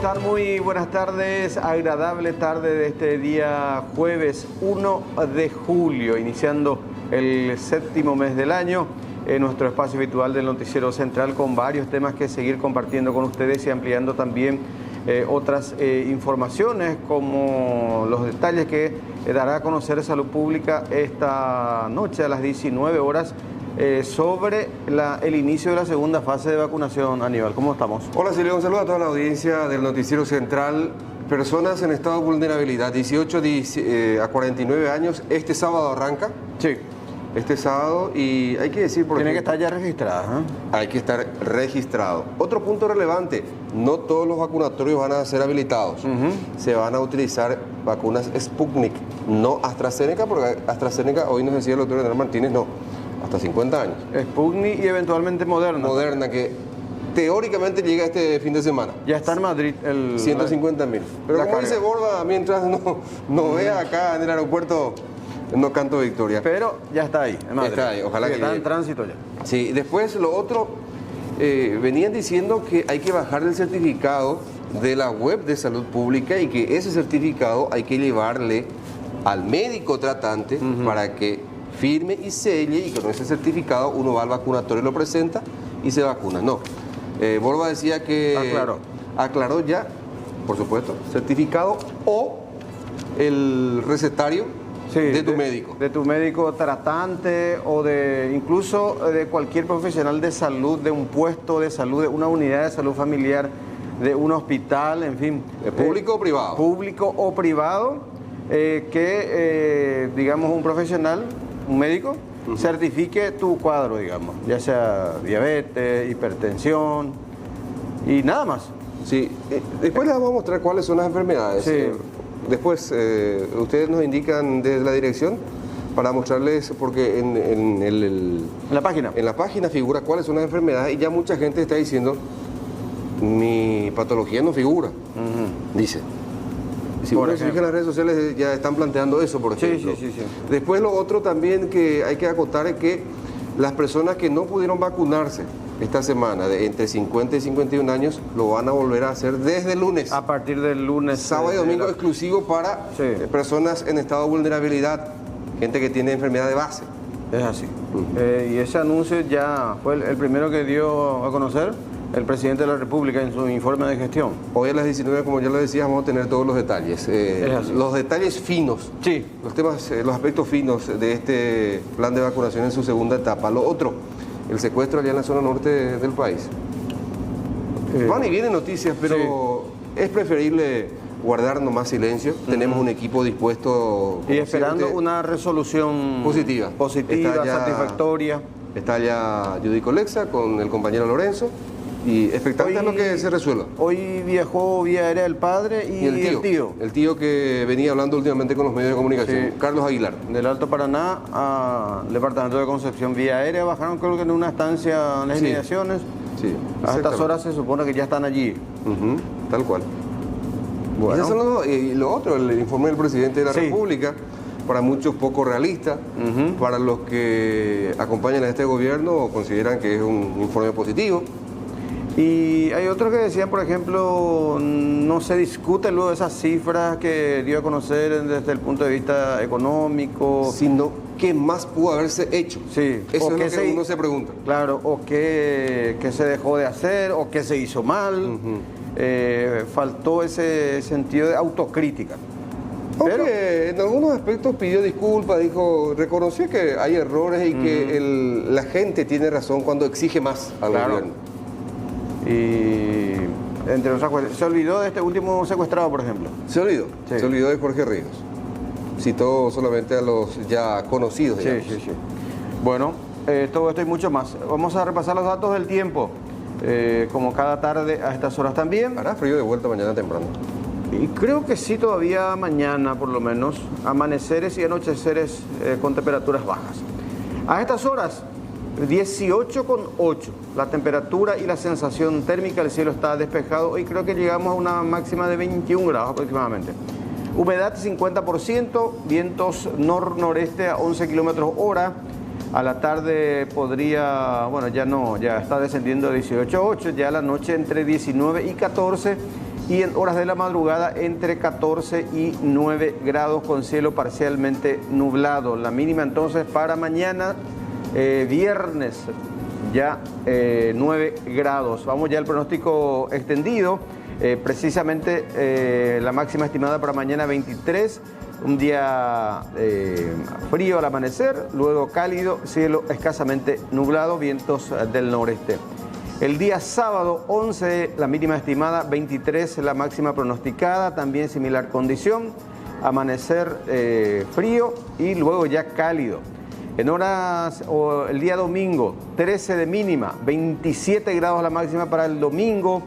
están? Muy buenas tardes, agradable tarde de este día jueves 1 de julio, iniciando el séptimo mes del año, en nuestro espacio habitual del Noticiero Central, con varios temas que seguir compartiendo con ustedes y ampliando también otras informaciones, como los detalles que dará a conocer Salud Pública esta noche a las 19 horas, sobre el inicio de la segunda fase de vacunación. Aníbal, ¿cómo estamos? Hola Silvio, un saludo a toda la audiencia del Noticiero Central. Personas en estado de vulnerabilidad, 18 a 49 años, este sábado arranca. Sí. Este sábado, y hay que decir... Tiene que estar ya registrada, ¿eh? Hay que estar registrado. Otro punto relevante, no todos los vacunatorios van a ser habilitados. Se van a utilizar vacunas Sputnik, no AstraZeneca, porque AstraZeneca, hoy nos decía el doctor Hernán Martínez, no, hasta 50 años. Sputnik y eventualmente Moderna. Moderna, que teóricamente llega este fin de semana. Ya está en Madrid el... 150.000. Pero como dice Borba, mientras no vea acá en el aeropuerto, no canto victoria. Pero ya está ahí, en Madrid. Está ahí, ojalá que está llegue. en tránsito ya. Sí, después lo otro, venían diciendo que hay que bajar el certificado de la web de Salud Pública y que ese certificado hay que llevarle al médico tratante para que firme y selle, y con ese certificado uno va al vacunatorio, lo presenta y se vacuna. No, Borba decía que aclaró ya, por supuesto, certificado o el recetario. Sí, de tu médico. De tu médico tratante o incluso de cualquier profesional de salud, de un puesto de salud, de una unidad de salud familiar, de un hospital, en fin. ¿Público o privado? Público o privado, digamos, un profesional, un médico, certifique tu cuadro, digamos, ya sea diabetes, hipertensión y nada más. Sí, después les vamos a mostrar cuáles son las enfermedades. Sí. Después, ustedes nos indican desde la dirección para mostrarles, porque en la página figura cuáles son las enfermedades, y ya mucha gente está diciendo, mi patología no figura, dice. Si uno se fija en las redes sociales, ya están planteando eso, por ejemplo. Sí. Después lo otro también que hay que acotar es que las personas que no pudieron vacunarse esta semana, de entre 50 y 51 años, lo van a volver a hacer desde el lunes. A partir del lunes. Sábado y domingo exclusivo para personas en estado de vulnerabilidad, gente que tiene enfermedad de base. Es así. Y ese anuncio ya fue el primero que dio a conocer el presidente de la República en su informe de gestión. Hoy a las 19, como ya lo decías, vamos a tener todos los detalles. Los detalles finos. Sí. Los temas, los aspectos finos de este plan de vacunación en su segunda etapa. Lo otro, el secuestro allá en la zona norte del país. Van y vienen noticias, pero es preferible guardarnos más silencio. Tenemos un equipo dispuesto y esperando una resolución positiva, satisfactoria. Está ya Judico Lexa con el compañero Lorenzo y expectante a lo que se resuelva. Hoy viajó vía aérea el padre y el tío. El tío que venía hablando últimamente con los medios de comunicación, Carlos Aguilar. Del Alto Paraná al departamento de Concepción vía aérea, bajaron creo que en una estancia en las inmediaciones. Sí, a estas horas se supone que ya están allí. Tal cual. Bueno. Y lo otro, el informe del presidente de la República, para muchos poco realista, para los que acompañan a este gobierno consideran que es un informe positivo. Y hay otros que decían, por ejemplo, no se discute luego de esas cifras que dio a conocer desde el punto de vista económico. Sino qué más pudo haberse hecho. Sí. Eso es lo que uno se pregunta. Claro, o qué se dejó de hacer, o qué se hizo mal. Faltó ese sentido de autocrítica. Aunque en algunos aspectos pidió disculpas, reconoció que hay errores y que la gente tiene razón cuando exige más al gobierno. Y entre otras cosas, se olvidó de este último secuestrado, por ejemplo. Se olvidó de Jorge Ríos. Citó solamente a los ya conocidos. Sí. Bueno, todo esto y mucho más. Vamos a repasar los datos del tiempo, como cada tarde a estas horas también. ¿Hará frío de vuelta mañana temprano? Y creo que sí, todavía mañana por lo menos, amaneceres y anocheceres con temperaturas bajas. A estas horas, 18,8 la temperatura y la sensación térmica, el cielo está despejado y creo que llegamos a una máxima de 21 grados aproximadamente. Humedad 50%, vientos nor-noreste a 11 kilómetros hora. A la tarde podría, bueno, ya no, ya está descendiendo a 18,8, ya a la noche entre 19 y 14 y en horas de la madrugada entre 14 y 9 grados con cielo parcialmente nublado. La mínima entonces para mañana, viernes, ya 9 grados. Vamos ya al pronóstico extendido. Precisamente la máxima estimada para mañana 23, un día frío al amanecer, luego cálido, cielo escasamente nublado, vientos del noreste. El día sábado 11, la mínima estimada 23, la máxima pronosticada, también similar condición, amanecer frío y luego ya cálido. En horas, o el día domingo, 13 de mínima, 27 grados la máxima para el domingo,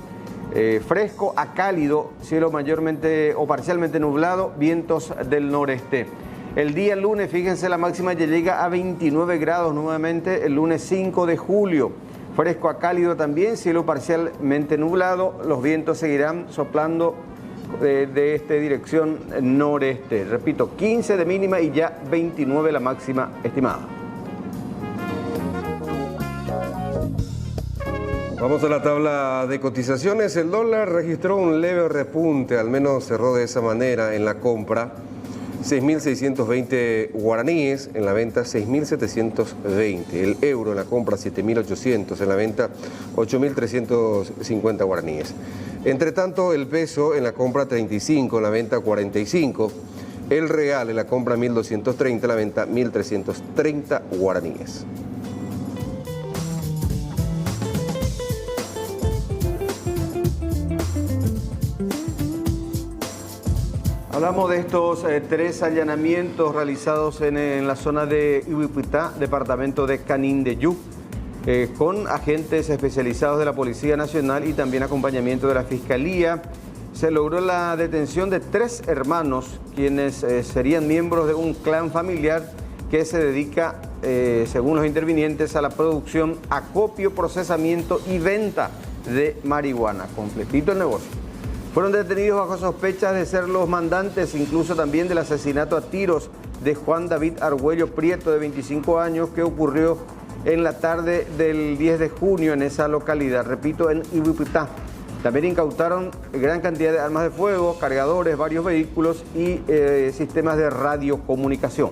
fresco a cálido, cielo mayormente o parcialmente nublado, vientos del noreste. El día lunes, fíjense, la máxima ya llega a 29 grados nuevamente, el lunes 5 de julio. Fresco a cálido también, cielo parcialmente nublado, los vientos seguirán soplando de dirección noreste. Repito, 15 de mínima y ya 29 la máxima estimada. Vamos a la tabla de cotizaciones. El dólar registró un leve repunte, al menos cerró de esa manera en la compra. 6.620 guaraníes, en la venta 6.720. El euro en la compra 7.800, en la venta 8.350 guaraníes. Entre tanto, el peso en la compra 35, en la venta 45. El real en la compra 1.230, en la venta 1.330 guaraníes. Hablamos de estos 3 allanamientos realizados en la zona de Ibipitá, departamento de Canindeyú, con agentes especializados de la Policía Nacional y también acompañamiento de la Fiscalía. Se logró la detención de 3 hermanos, quienes serían miembros de un clan familiar que se dedica, según los intervinientes, a la producción, acopio, procesamiento y venta de marihuana. Completito el negocio. Fueron detenidos bajo sospechas de ser los mandantes, incluso también del asesinato a tiros de Juan David Argüello Prieto, de 25 años, que ocurrió en la tarde del 10 de junio en esa localidad, repito, en Ibipitá. También incautaron gran cantidad de armas de fuego, cargadores, varios vehículos y sistemas de radiocomunicación.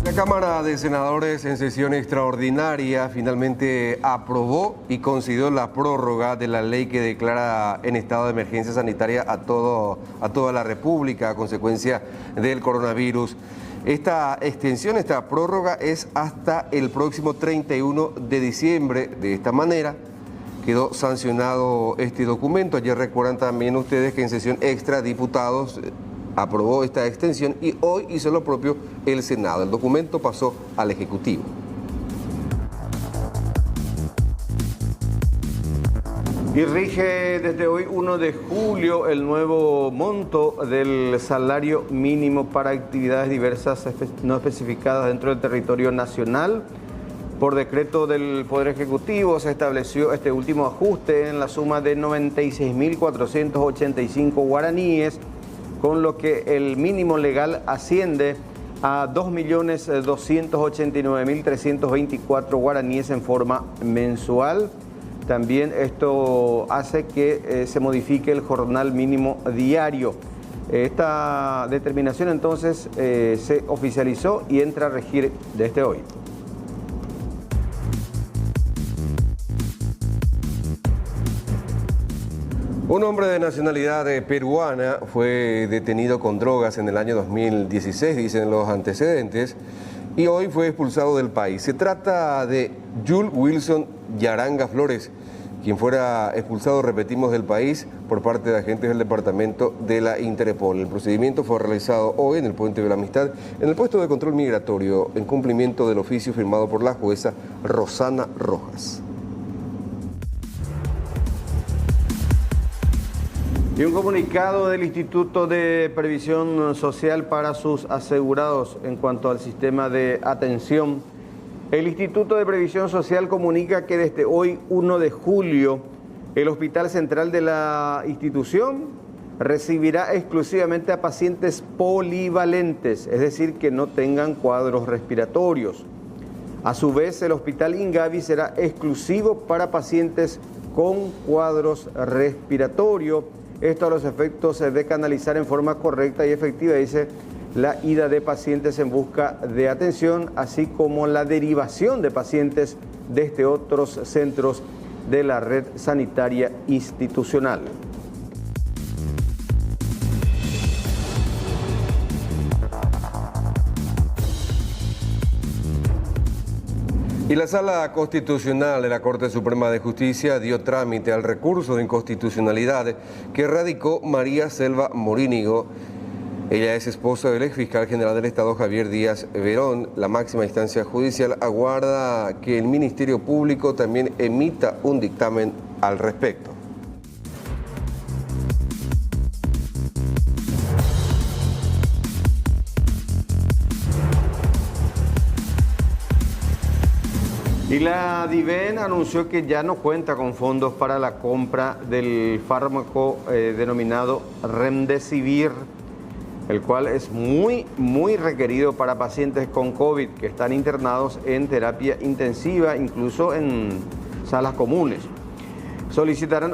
La Cámara de Senadores en sesión extraordinaria finalmente aprobó y concedió la prórroga de la ley que declara en estado de emergencia sanitaria a toda la República a consecuencia del coronavirus. Esta extensión, esta prórroga es hasta el próximo 31 de diciembre. De esta manera quedó sancionado este documento. Ayer recuerdan también ustedes que en sesión extra diputados aprobó esta extensión y hoy hizo lo propio el Senado. El documento pasó al Ejecutivo. Y rige desde hoy 1 de julio el nuevo monto del salario mínimo para actividades diversas no especificadas dentro del territorio nacional. Por decreto del Poder Ejecutivo se estableció este último ajuste en la suma de 96.485 guaraníes, con lo que el mínimo legal asciende a 2.289.324 guaraníes en forma mensual. También esto hace que se modifique el jornal mínimo diario. Esta determinación entonces se oficializó y entra a regir desde hoy. Un hombre de nacionalidad peruana fue detenido con drogas en el año 2016, dicen los antecedentes, y hoy fue expulsado del país. Se trata de Jules Wilson Yaranga Flores, quien fuera expulsado, repetimos, del país por parte de agentes del Departamento de la Interpol. El procedimiento fue realizado hoy en el Puente de la Amistad, en el puesto de control migratorio, en cumplimiento del oficio firmado por la jueza Rosana Rojas. Y un comunicado del Instituto de Previsión Social para sus asegurados en cuanto al sistema de atención. El Instituto de Previsión Social comunica que desde hoy, 1 de julio, el Hospital Central de la institución recibirá exclusivamente a pacientes polivalentes, es decir, que no tengan cuadros respiratorios. A su vez, el Hospital Ingavi será exclusivo para pacientes con cuadros respiratorios. Esto a los efectos de canalizar en forma correcta y efectiva, dice, la ida de pacientes en busca de atención, así como la derivación de pacientes desde otros centros de la red sanitaria institucional. Y la Sala Constitucional de la Corte Suprema de Justicia dio trámite al recurso de inconstitucionalidad que radicó María Selva Morínigo. Ella es esposa del ex fiscal general del Estado Javier Díaz Verón. La máxima instancia judicial aguarda que el Ministerio Público también emita un dictamen al respecto. Y la DIVEN anunció que ya no cuenta con fondos para la compra del fármaco denominado Remdesivir, el cual es muy requerido para pacientes con COVID que están internados en terapia intensiva, incluso en salas comunes. Solicitarán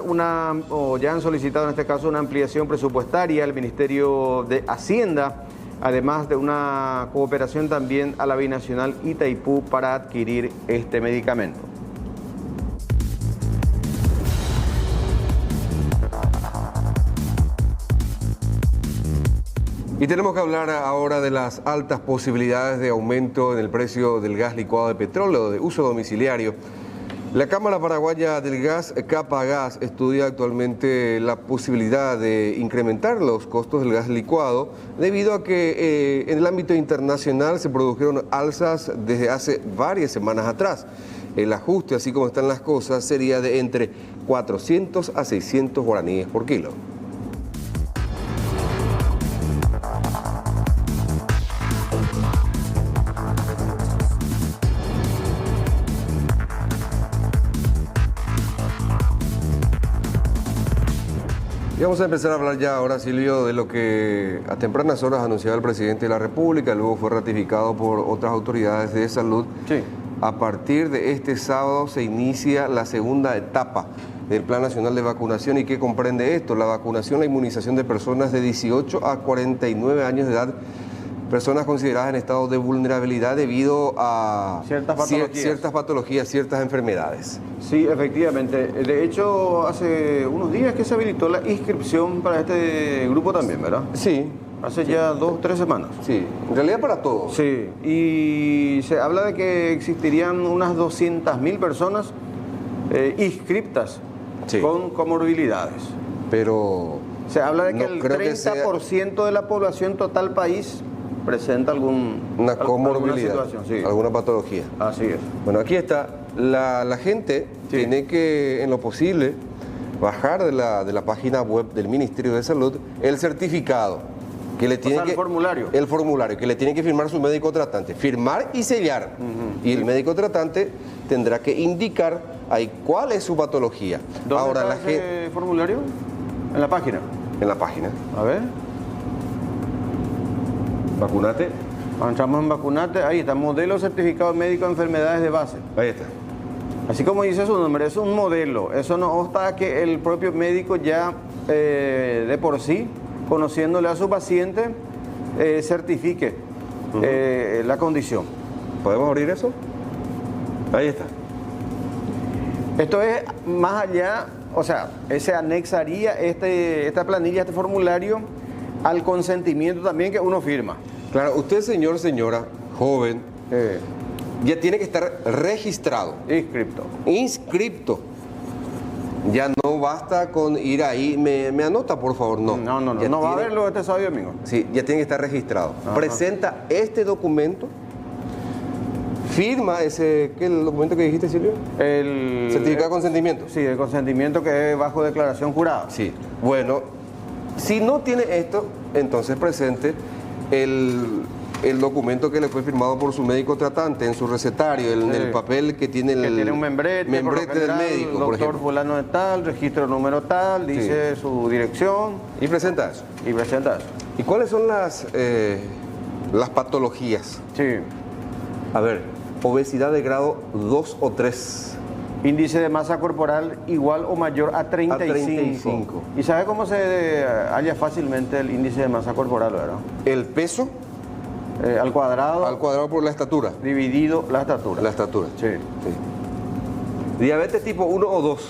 ya han solicitado en este caso una ampliación presupuestaria al Ministerio de Hacienda, además de una cooperación también a la Binacional Itaipú para adquirir este medicamento. Y tenemos que hablar ahora de las altas posibilidades de aumento en el precio del gas licuado de petróleo de uso domiciliario. La Cámara Paraguaya del Gas, Capagas, estudia actualmente la posibilidad de incrementar los costos del gas licuado debido a que en el ámbito internacional se produjeron alzas desde hace varias semanas atrás. El ajuste, así como están las cosas, sería de entre 400 a 600 guaraníes por kilo. Y vamos a empezar a hablar ya ahora, Silvio, de lo que a tempranas horas anunciaba el presidente de la República, luego fue ratificado por otras autoridades de salud. Sí. A partir de este sábado se inicia la segunda etapa del Plan Nacional de Vacunación. ¿Y qué comprende esto? La vacunación, la inmunización de personas de 18 a 49 años de edad, personas consideradas en estado de vulnerabilidad debido a ciertas patologías, ciertas enfermedades. Sí, efectivamente. De hecho, hace unos días que se habilitó la inscripción para este grupo también, ¿verdad? Sí. Hace ya 2 o 3 semanas. Sí, en realidad para todos. Sí, y se habla de que existirían unas 200.000 personas inscriptas con comorbilidades. Pero se habla de que no el creo 30% de la población total país presenta una comorbilidad, alguna situación, sí. Alguna patología. Así es. Bueno, aquí está. La gente tiene que, en lo posible, bajar de la página web del Ministerio de Salud el certificado. Que le tiene el formulario. El formulario, que le tiene que firmar su médico tratante. Firmar y sellar. Y el médico tratante tendrá que indicar ahí cuál es su patología. ¿Dónde está ese formulario? ¿En la página? En la página. A ver. Vacunate. Entramos en Vacunate. Ahí está, modelo certificado médico de enfermedades de base. Ahí está. Así como dice su nombre, es un modelo. Eso no obsta que el propio médico ya de por sí, conociéndole a su paciente, certifique la condición. ¿Podemos abrir eso? Ahí está. Esto es más allá, o sea, se anexaría esta planilla, este formulario, al consentimiento también que uno firma. Claro, usted, señor, señora, joven, ya tiene que estar registrado. Inscripto. Ya no basta con ir ahí, me anota, por favor, no. No va a verlo este sábado y domingo. Sí, ya tiene que estar registrado. Ajá. Presenta este documento, firma ¿qué es el documento que dijiste, Silvio? El certificado de consentimiento. Sí, el consentimiento que es bajo declaración jurada. Sí, bueno, si no tiene esto, entonces presente el documento que le fue firmado por su médico tratante en su recetario, el papel que tiene tiene un membrete del médico, por ejemplo. Doctor fulano de tal, registro número tal, dice su dirección. Y presenta eso. ¿Y cuáles son las patologías? Sí. A ver, obesidad de grado 2 o 3. Índice de masa corporal igual o mayor a 35. 35. ¿Y sabe cómo se halla fácilmente el índice de masa corporal, verdad? El peso Al cuadrado por la estatura. dividido la estatura. La estatura. Sí. Sí. Diabetes tipo 1 o 2.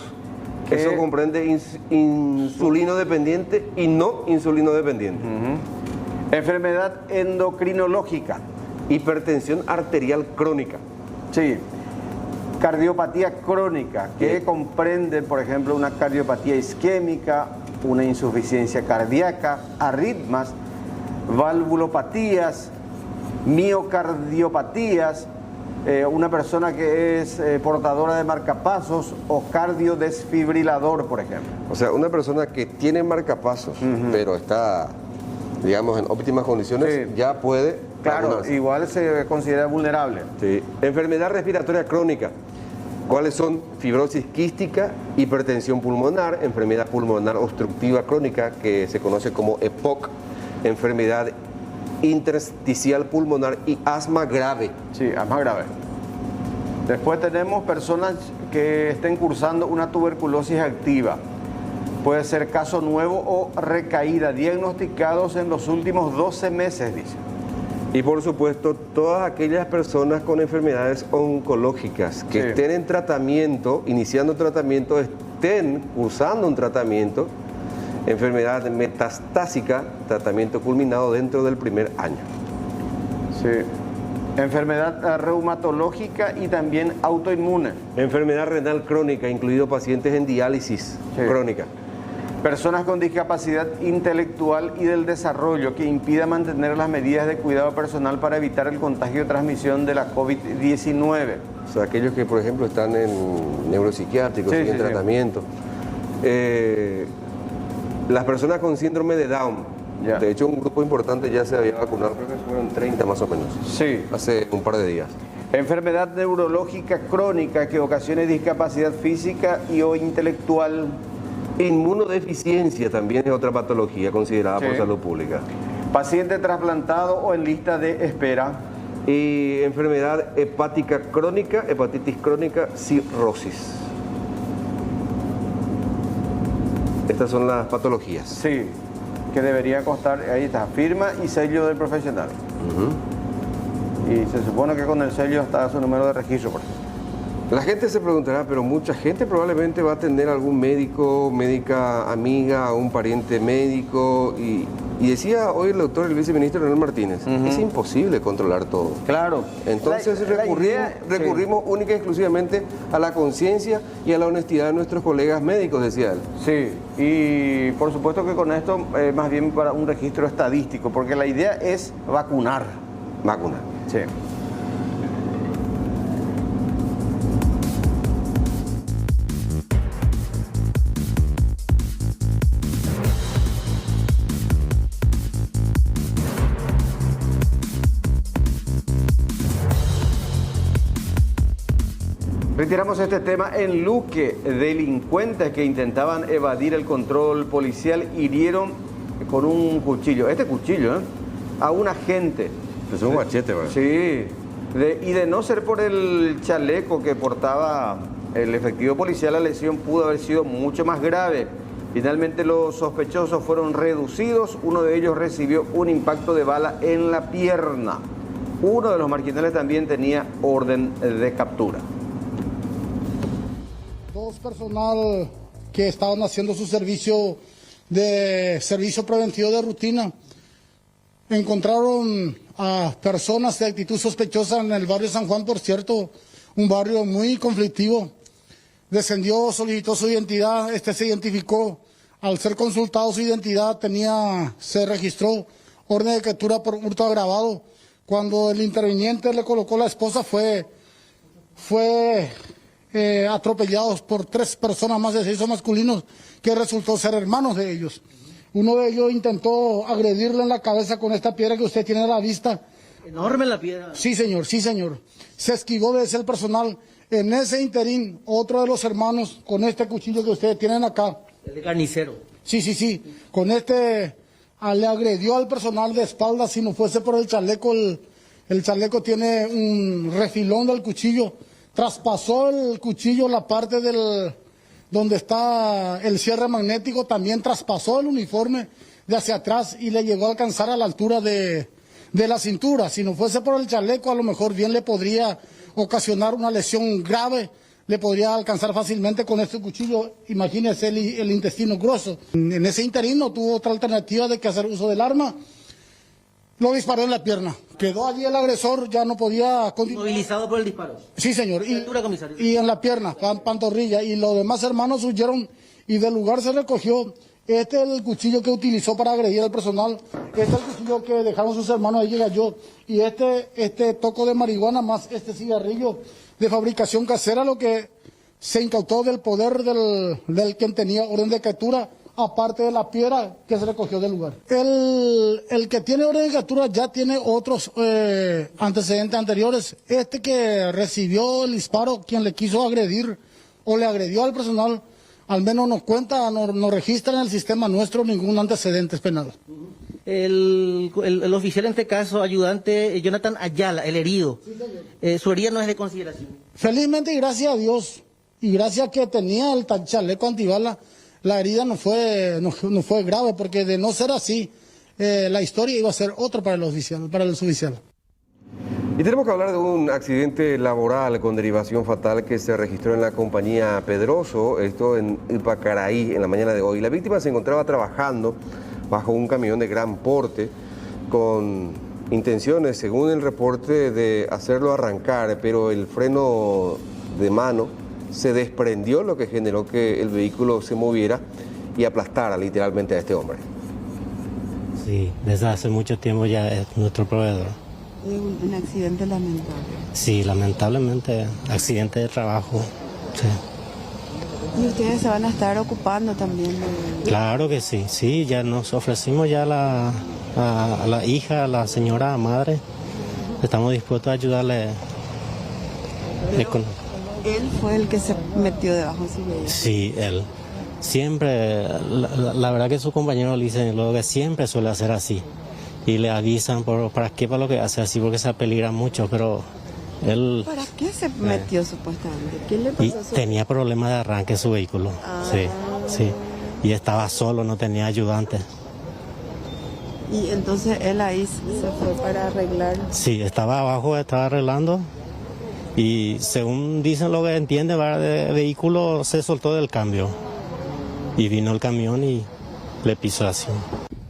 ¿Qué? Eso comprende insulino dependiente y no insulino dependiente. Enfermedad endocrinológica. Hipertensión arterial crónica. Sí. Cardiopatía crónica, que Sí. comprende, por ejemplo, una cardiopatía isquémica, una insuficiencia cardíaca, arritmias, valvulopatías, miocardiopatías, una persona que es portadora de marcapasos o cardiodesfibrilador, por ejemplo. O sea, una persona que tiene marcapasos, pero está, digamos, en óptimas condiciones, Sí. ya puede Claro, vacunarse. igual se considera vulnerable. Sí. Enfermedad respiratoria crónica. ¿Cuáles son? Fibrosis quística, hipertensión pulmonar, enfermedad pulmonar obstructiva crónica, que se conoce como EPOC, enfermedad intersticial pulmonar y asma grave. Sí, es más grave. Después tenemos personas que estén cursando una tuberculosis activa. Puede ser caso nuevo o recaída, diagnosticados en los últimos 12 meses, dice. Y por supuesto, todas aquellas personas con enfermedades oncológicas que Sí. estén en tratamiento, iniciando tratamiento, estén cursando un tratamiento, enfermedad metastásica, tratamiento culminado dentro del primer año. Sí. Enfermedad reumatológica y también autoinmune. Enfermedad renal crónica, incluido pacientes en diálisis Sí. crónica. Personas con discapacidad intelectual y del desarrollo que impida mantener las medidas de cuidado personal para evitar el contagio y transmisión de la COVID-19. O sea, aquellos que, por ejemplo, están en neuropsiquiátricos, Sí, siguen sí, sí. tratamiento. Las personas con síndrome de Down. Ya. De hecho, un grupo importante ya se había vacunado, creo que fueron 30 más o menos, Sí. hace un par de días. Enfermedad neurológica crónica que ocasione discapacidad física y o intelectual. Inmunodeficiencia también es otra patología considerada por Sí. salud pública. Paciente trasplantado o en lista de espera. Y enfermedad hepática crónica, hepatitis crónica, cirrosis. Estas son las patologías. Sí, que debería constar, ahí está, firma y sello del profesional. Y se supone que con el sello está su número de registro, por ejemplo. La gente se preguntará, pero mucha gente probablemente va a tener algún médico, médica amiga, un pariente médico. Y decía hoy el doctor, el viceministro Leonel Martínez, es imposible controlar todo. Claro. Entonces La idea- recurrimos única y exclusivamente a la conciencia y a la honestidad de nuestros colegas médicos, decía él. Sí, y por supuesto que con esto más bien para un registro estadístico, porque la idea es vacunar. Vacuna. Sí. Retiramos este tema. En Luque, delincuentes que intentaban evadir el control policial hirieron con un cuchillo, este cuchillo, a un agente. Es un machete, ¿verdad? Sí, y de no ser por el chaleco que portaba el efectivo policial, la lesión pudo haber sido mucho más grave. Finalmente los sospechosos fueron reducidos, uno de ellos recibió un impacto de bala en la pierna. Uno de los marginales también tenía orden de captura. Dos personal que estaban haciendo su servicio preventivo de rutina encontraron a personas de actitud sospechosa en el barrio San Juan, por cierto, un barrio muy conflictivo. Descendió, solicitó su identidad, se identificó. Al ser consultado su identidad, se registró orden de captura por hurto agravado. Cuando el interviniente le colocó la esposa, fue atropellados por 3 personas más de 6 masculinos que resultó ser hermanos de ellos. Uno de ellos intentó agredirle en la cabeza con esta piedra que usted tiene a la vista. Enorme la piedra. Sí, señor, sí, señor. Se esquivó de ese personal. En ese interín, otro de los hermanos, con este cuchillo que ustedes tienen acá. El de carnicero. Sí. Con le agredió al personal de espaldas. Si no fuese por el chaleco, El chaleco tiene un refilón del cuchillo. Traspasó el cuchillo la parte donde está el cierre magnético. También traspasó el uniforme de hacia atrás y le llegó a alcanzar a la altura de la cintura. Si no fuese por el chaleco, a lo mejor bien le podría ocasionar una lesión grave. Le podría alcanzar fácilmente con este cuchillo. Imagínese el intestino grueso. En ese interín no tuvo otra alternativa de que hacer uso del arma. Lo disparó en la pierna. Quedó allí el agresor, ya no podía continuar. Movilizado por el disparo. Sí, señor. Altura, comisario. Y en la pierna, pantorrilla. Y los demás hermanos huyeron y del lugar se recogió. Este es el cuchillo que utilizó para agredir al personal. Este es el cuchillo que dejaron sus hermanos, ahí llega yo. Y este toco de marihuana más este cigarrillo de fabricación casera, lo que se incautó del poder del quien tenía orden de captura, aparte de la piedra que se recogió del lugar. El que tiene orden de captura ya tiene otros antecedentes anteriores. Este que recibió el disparo, quien le quiso agredir o le agredió al personal, al menos nos cuenta, no registra en el sistema nuestro ningún antecedente penal. El oficial en este caso, ayudante Jonathan Ayala, el herido, su herida no es de consideración. Felizmente y gracias a Dios, y gracias a que tenía el chaleco antibala, la herida no fue grave, porque de no ser así, la historia iba a ser otra para el suboficial. Y tenemos que hablar de un accidente laboral con derivación fatal que se registró en la compañía Pedroso, esto en Ipacaraí, en la mañana de hoy. La víctima se encontraba trabajando bajo un camión de gran porte con intenciones, según el reporte, de hacerlo arrancar, pero el freno de mano se desprendió, lo que generó que el vehículo se moviera y aplastara literalmente a este hombre. Sí, desde hace mucho tiempo ya es nuestro proveedor. Un accidente lamentable. Sí, lamentablemente, accidente de trabajo. Sí. ¿Y ustedes se van a estar ocupando también Claro que sí, sí, ya nos ofrecimos ya a la hija, a la señora madre, estamos dispuestos a ayudarle. Él fue el que se metió debajo de su vehículo. Sí, él. Siempre, la verdad que sus compañeros le dicen lo que siempre suele hacer así. Y le avisan para lo que hace así, porque se apeligra mucho, pero él... ¿Para qué se metió supuestamente? ¿Qué le pasó Y a su... tenía problemas de arranque su vehículo, sí. Y estaba solo, no tenía ayudante. Y entonces él ahí se fue para arreglar. Sí, estaba abajo, estaba arreglando. Y según dicen lo que entiende, de vehículo se soltó del cambio. Y vino el camión y le pisó así.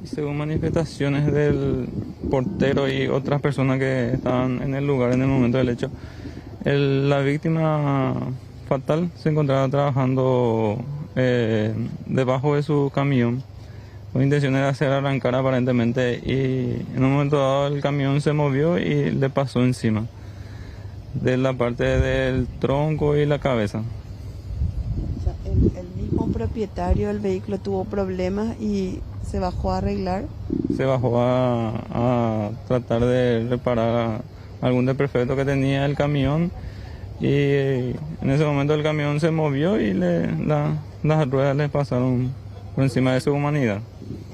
Según manifestaciones del portero y otras personas que estaban en el lugar en el momento del hecho, la víctima fatal se encontraba trabajando debajo de su camión con intenciones de hacer arrancar aparentemente, y en un momento dado el camión se movió y le pasó encima de la parte del tronco y la cabeza. O sea, el mismo propietario del vehículo tuvo problemas y se bajó a arreglar. Se bajó a tratar de reparar algún desperfecto que tenía el camión, y en ese momento el camión se movió y las ruedas le pasaron por encima de su humanidad.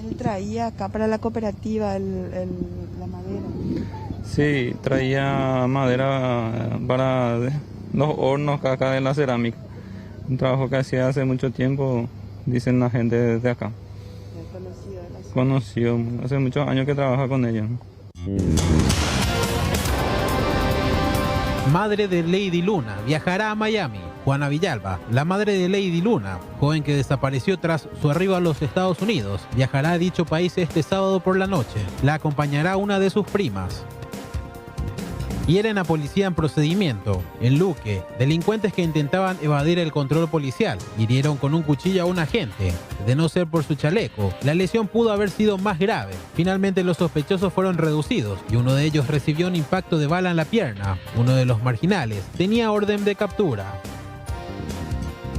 Él traía acá para la cooperativa la madera. Sí, traía madera para los hornos acá de la cerámica. Un trabajo que hacía hace mucho tiempo, dicen la gente desde acá. Conoció, hace muchos años que trabaja con ella. Madre de Lady Luna viajará a Miami. Juana Villalba, la madre de Lady Luna, joven que desapareció tras su arribo a los Estados Unidos, viajará a dicho país este sábado por la noche. La acompañará una de sus primas. Hieren a policía en procedimiento. En Luque, delincuentes que intentaban evadir el control policial hirieron con un cuchillo a un agente. De no ser por su chaleco, la lesión pudo haber sido más grave. Finalmente los sospechosos fueron reducidos y uno de ellos recibió un impacto de bala en la pierna. Uno de los marginales tenía orden de captura.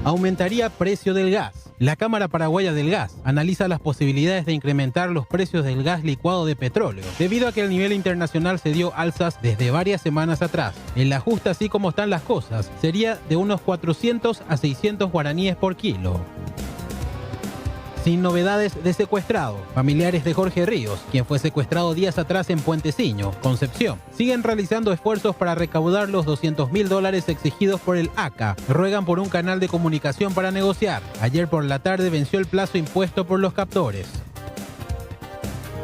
Aumentaría precio del gas. La Cámara Paraguaya del Gas analiza las posibilidades de incrementar los precios del gas licuado de petróleo, debido a que el nivel internacional se dio alzas desde varias semanas atrás. El ajuste, así como están las cosas, sería de unos 400 a 600 guaraníes por kilo. Sin novedades de secuestrado, familiares de Jorge Ríos, quien fue secuestrado días atrás en Puenteciño, Concepción, siguen realizando esfuerzos para recaudar los $200.000 exigidos por el ACA. Ruegan por un canal de comunicación para negociar. Ayer por la tarde venció el plazo impuesto por los captores.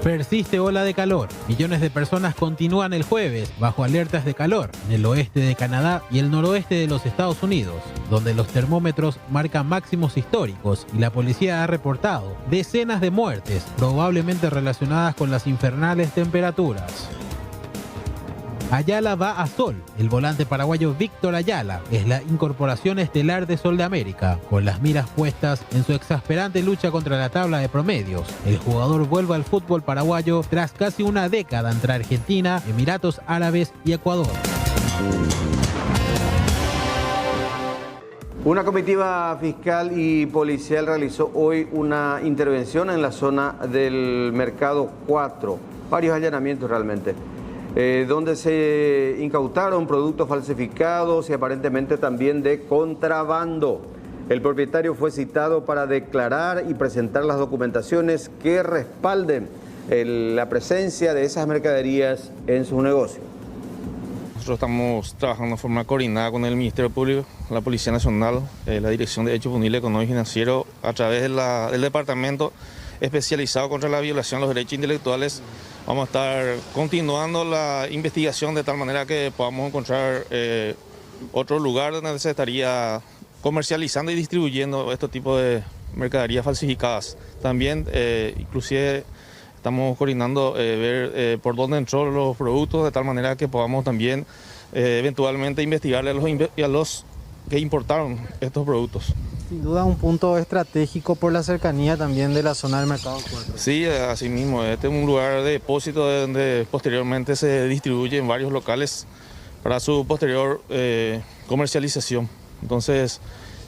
Persiste ola de calor. Millones de personas continúan el jueves bajo alertas de calor en el oeste de Canadá y el noroeste de los Estados Unidos, donde los termómetros marcan máximos históricos y la policía ha reportado decenas de muertes, probablemente relacionadas con las infernales temperaturas. Ayala va a Sol. El volante paraguayo Víctor Ayala es la incorporación estelar de Sol de América, con las miras puestas en su exasperante lucha contra la tabla de promedios. El jugador vuelve al fútbol paraguayo tras casi una década entre Argentina, Emiratos Árabes y Ecuador. Una comitiva fiscal y policial realizó hoy una intervención en la zona del Mercado 4, varios allanamientos realmente, donde se incautaron productos falsificados y aparentemente también de contrabando. El propietario fue citado para declarar y presentar las documentaciones que respalden la presencia de esas mercaderías en su negocio. Nosotros estamos trabajando de forma coordinada con el Ministerio Público, la Policía Nacional, la Dirección de Hechos Punibles Económicos y Financieros, a través del Departamento especializado contra la violación de los derechos intelectuales. Vamos a estar continuando la investigación de tal manera que podamos encontrar otro lugar donde se estaría comercializando y distribuyendo este tipo de mercaderías falsificadas. También, inclusive, estamos coordinando ver por dónde entró los productos de tal manera que podamos también eventualmente investigarle a los que importaron estos productos. Sin duda un punto estratégico por la cercanía también de la zona del Mercado 4. Sí, así mismo. Este es un lugar de depósito donde posteriormente se distribuye en varios locales para su posterior comercialización. Entonces,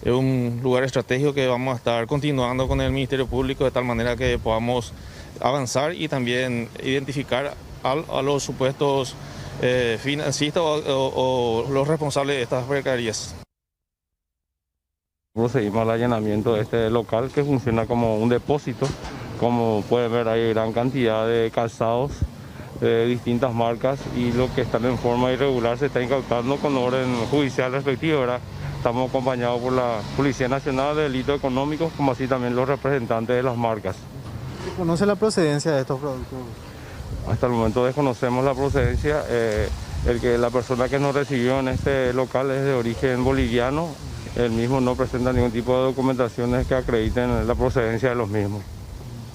es un lugar estratégico que vamos a estar continuando con el Ministerio Público de tal manera que podamos avanzar y también identificar a los supuestos financistas o los responsables de estas mercaderías. Procedimos al allanamiento de este local que funciona como un depósito. Como pueden ver, hay gran cantidad de calzados de distintas marcas y lo que están en forma irregular se está incautando con orden judicial respectivo, ¿verdad? Estamos acompañados por la Policía Nacional de Delitos Económicos, como así también los representantes de las marcas. ¿Se conoce la procedencia de estos productos? Hasta el momento desconocemos la procedencia. La persona que nos recibió en este local es de origen boliviano. El mismo no presenta ningún tipo de documentaciones que acrediten la procedencia de los mismos.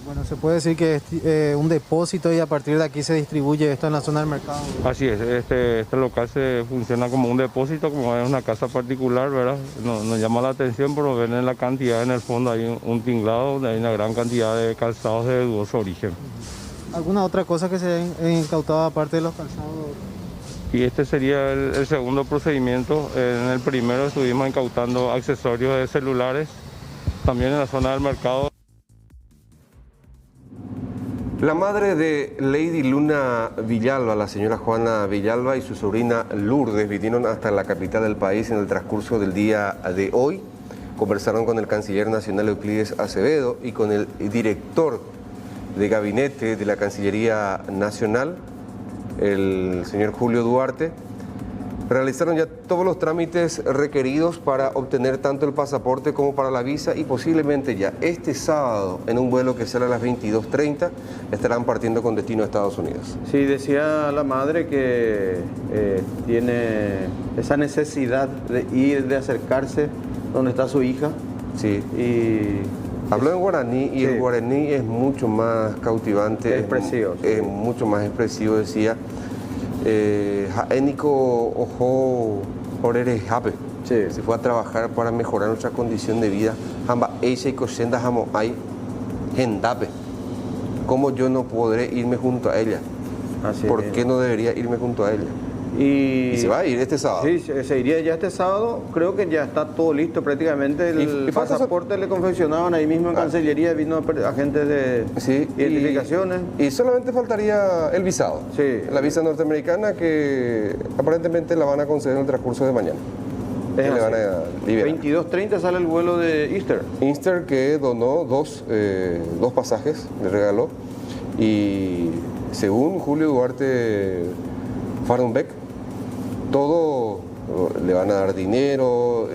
Bueno, se puede decir que es un depósito y a partir de aquí se distribuye esto en la zona del mercado. Así es, este local funciona como un depósito, como es una casa particular, ¿verdad? Nos llama la atención, pero ven en la cantidad, en el fondo hay un tinglado donde hay una gran cantidad de calzados de dudoso origen. ¿Alguna otra cosa que se ha incautado aparte de los calzados? Y este sería el segundo procedimiento. En el primero estuvimos incautando accesorios de celulares, también en la zona del mercado. La madre de Lady Luna Villalba, la señora Juana Villalba, y su sobrina Lourdes vinieron hasta la capital del país en el transcurso del día de hoy. Conversaron con el canciller nacional Euclides Acevedo y con el director de gabinete de la Cancillería Nacional, el señor Julio Duarte. Realizaron ya todos los trámites requeridos para obtener tanto el pasaporte como para la visa y posiblemente ya este sábado, en un vuelo que sale a las 22:30, estarán partiendo con destino a Estados Unidos. Sí, decía la madre que tiene esa necesidad de ir, de acercarse donde está su hija. Sí. Y habló en guaraní y sí, el guaraní es mucho más cautivante, expresivo, es mucho más expresivo, decía. Jaénico ojo orere jape. Se fue a trabajar para mejorar nuestra condición de vida. Hamba ella y cosenda jamo hay gendape. ¿Cómo yo no podré irme junto a ella? ¿Por qué no debería irme junto a ella? Y se va a ir este sábado. Sí, se iría ya este sábado. Creo que ya está todo listo prácticamente. El pasaporte le confeccionaban ahí mismo en Cancillería, vino agentes de identificaciones. Y solamente faltaría el visado. Sí. La visa norteamericana que aparentemente la van a conceder en el transcurso de mañana. que le van a liberar. 22:30 sale el vuelo de Easter. Easter, que donó dos pasajes, le regaló. Y según Julio Duarte Farnbeck, todo le van a dar dinero,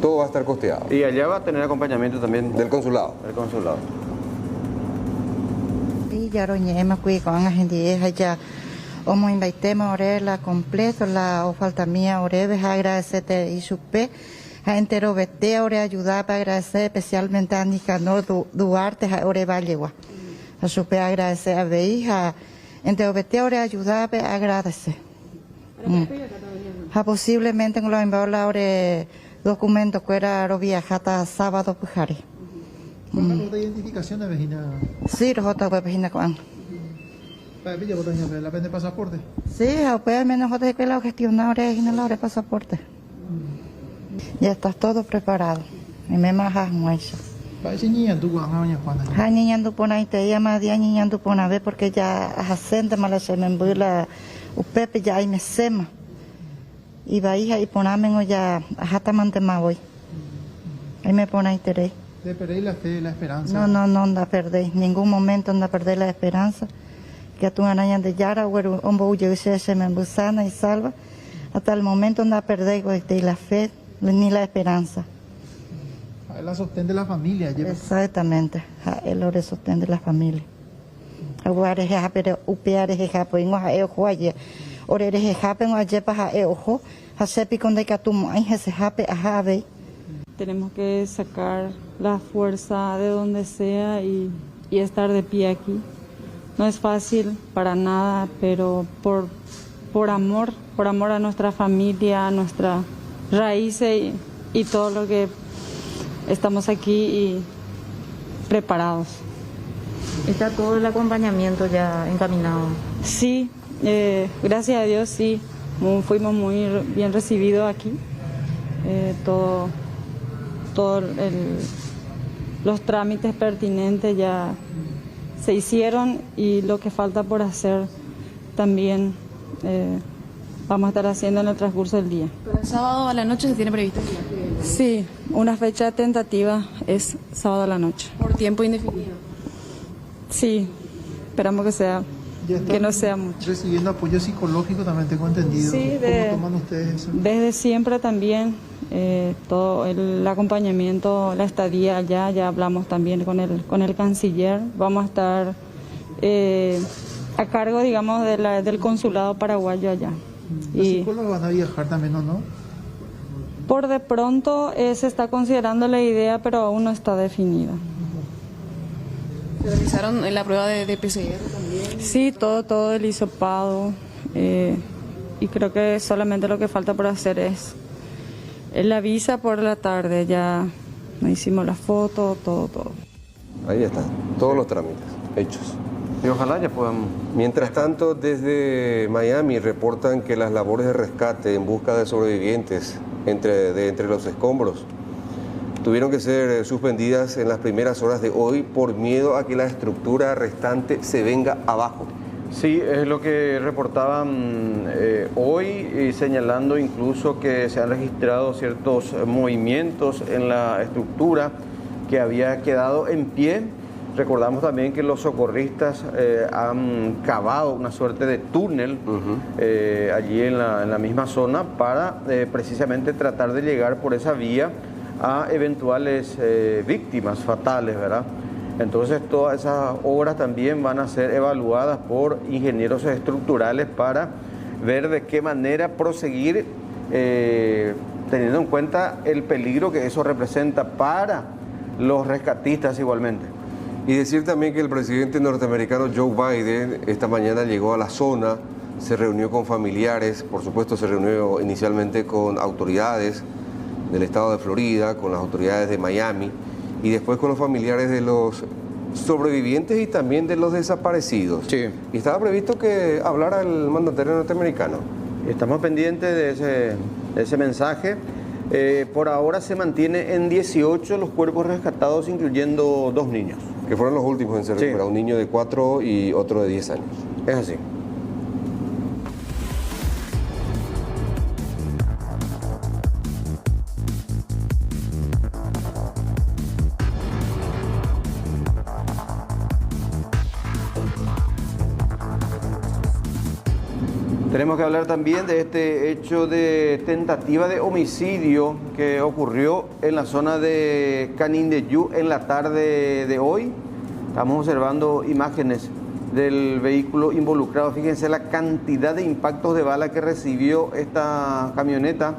todo va a estar costeado. Y allá va a tener acompañamiento también del consulado. Del consulado. Y ya roñema kui con la gente allá. Como invitemos a la completo la falta mía oreves agradecerte y supe a entero vete ore ayudar para agradecer especialmente a Nicanor Duarte a ore vallegua. A supe agradecer a veija entero vete ore ayudar para agradecer. A posiblemente con los enviados la ore documentos que era viajata sábado pujari. ¿Con la de identificación de vecina? Sí, los otros vecinos con. ¿Para Villa Botaña, la vende pasaporte? Sí, pues menos otros que la gestionar y no la de pasaporte. Ya está todo preparado. Y me majas mucho. Parece niña tu Juana. Hay niña tu pona y te llama día niña tu pona ve porque ya hacen de mala se me embula upepe ya hay me sema. Y va hija y ponamen o ya hasta mantema hoy. Ahí me pone y teré. ¿De perder la fe, la esperanza? No anda perder. Ningún momento anda perder la esperanza. Que tú arañas de Yara, o un boullo se me embusana y salva. Hasta el momento anda perder la fe ni la esperanza. Él la sostén de la familia. Exactamente. Él lo sostén de la familia. Aguares pero upeares japo ingo ha ojo ayer. Oreres japen o ayepa ha ojo. Ha sepi con de catumo ay se jape a ve. Tenemos que sacar la fuerza de donde sea y estar de pie aquí. No es fácil para nada, pero por amor a nuestra familia, a nuestras raíces y todo lo que estamos aquí y preparados. ¿Está todo el acompañamiento ya encaminado? Sí, gracias a Dios sí, fuimos muy bien recibidos aquí. Los trámites pertinentes ya se hicieron y lo que falta por hacer también vamos a estar haciendo en el transcurso del día. ¿Pero el sábado a la noche se tiene previsto? Sí, una fecha tentativa es sábado a la noche. ¿Por tiempo indefinido? Sí, esperamos que no sea mucho. Recibiendo apoyo psicológico también tengo entendido. Sí, ¿Cómo toman ustedes eso? Desde siempre también, todo el acompañamiento, la estadía allá, ya hablamos también con el canciller. Vamos a estar a cargo, digamos, del consulado paraguayo allá. ¿Los psicólogos van a viajar también o no? Por de pronto se está considerando la idea, pero aún no está definida. ¿Se realizaron la prueba de PCR también? Sí, todo el hisopado. Y creo que solamente lo que falta por hacer es la visa por la tarde. Ya nos hicimos la foto, todo. Ahí está, todos los trámites hechos. Y ojalá ya puedan. Mientras tanto, desde Miami reportan que las labores de rescate en busca de sobrevivientes entre los escombros tuvieron que ser suspendidas en las primeras horas de hoy por miedo a que la estructura restante se venga abajo. Sí, es lo que reportaban hoy, señalando incluso que se han registrado ciertos movimientos en la estructura que había quedado en pie. Recordamos también que los socorristas han cavado una suerte de túnel allí en la misma zona para precisamente tratar de llegar por esa vía a eventuales víctimas fatales, ¿verdad? Entonces todas esas obras también van a ser evaluadas por ingenieros estructurales para ver de qué manera proseguir teniendo en cuenta el peligro que eso representa para los rescatistas igualmente. Y decir también que el presidente norteamericano Joe Biden esta mañana llegó a la zona, se reunió con familiares, por supuesto se reunió inicialmente con autoridades del estado de Florida, con las autoridades de Miami y después con los familiares de los sobrevivientes y también de los desaparecidos. Sí. Y estaba previsto que hablara el mandatario norteamericano. Estamos pendientes de ese mensaje. Por ahora se mantiene en 18 los cuerpos rescatados, incluyendo 2 niños. Que fueron los últimos en ser recuperados, un niño de 4 y otro de 10 años. Es así. Tenemos que hablar también de este hecho de tentativa de homicidio que ocurrió en la zona de Canindeyú en la tarde de hoy. Estamos observando imágenes del vehículo involucrado. Fíjense la cantidad de impactos de bala que recibió esta camioneta.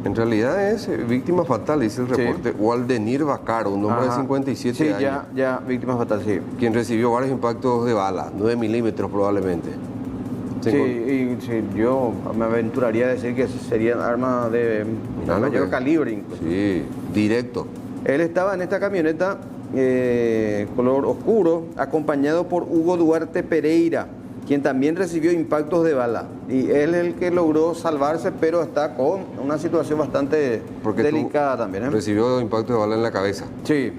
En realidad es víctima fatal, dice el reporte. Waldenir Bacaro, un hombre de 57 años. Sí, ya víctima fatal, sí. Quien recibió varios impactos de bala, 9 milímetros probablemente. Sí, yo me aventuraría a decir que serían armas de mayor calibre incluso. Sí, directo. Él estaba en esta camioneta color oscuro, acompañado por Hugo Duarte Pereira, quien también recibió impactos de bala. Y él es el que logró salvarse, pero está con una situación bastante delicada también. Recibió impactos de bala en la cabeza. Sí.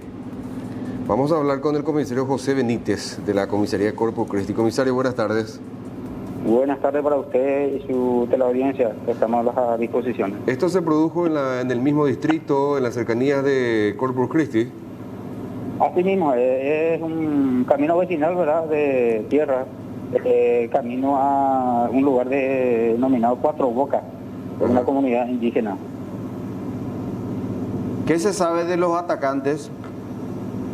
Vamos a hablar con el comisario José Benítez, de la comisaría de Corpus Christi. Comisario, buenas tardes. Buenas tardes para usted y su teleaudiencia, que estamos a disposición. ¿Esto se produjo en el mismo distrito, en las cercanías de Corpus Christi? Así mismo, es un camino vecinal, ¿verdad?, de tierra, camino a un lugar denominado Cuatro Bocas, una comunidad indígena. ¿Qué se sabe de los atacantes?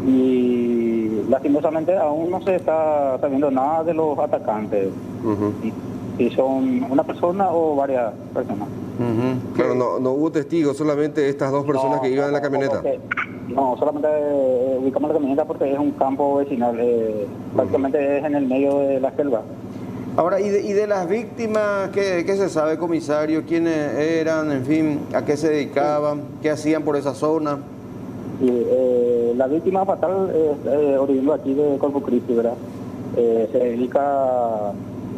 Y lastimosamente aún no se está sabiendo nada de los atacantes. Si son una persona o varias personas. Claro, no hubo testigos, solamente estas dos personas que iban en la camioneta. No, solamente ubicamos la camioneta porque es un campo vecinal, prácticamente es en el medio de la selva. Ahora, ¿y de las víctimas qué se sabe, comisario? ¿Quiénes eran? En fin, ¿a qué se dedicaban? ¿Qué hacían por esa zona? La víctima fatal es oriundo aquí de Corpus Christi, ¿verdad? Se dedica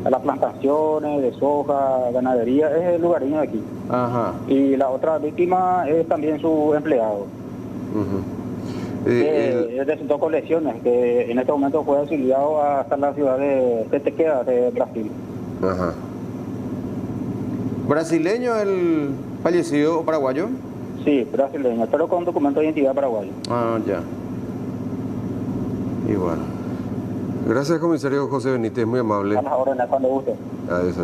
a las plantaciones de soja, ganadería, es el lugareño de aquí. Ajá. Y la otra víctima es también su empleado. Resultó con lesiones, que en este momento fue auxiliado hasta la ciudad de Tequeda, de Brasil. Ajá. ¿Brasileño el fallecido o paraguayo? Sí, brasileño, pero con documento de identidad paraguayo. Ah, ya. Y bueno. Gracias, comisario José Benítez, muy amable. A las órdenes, cuando guste. Adiós.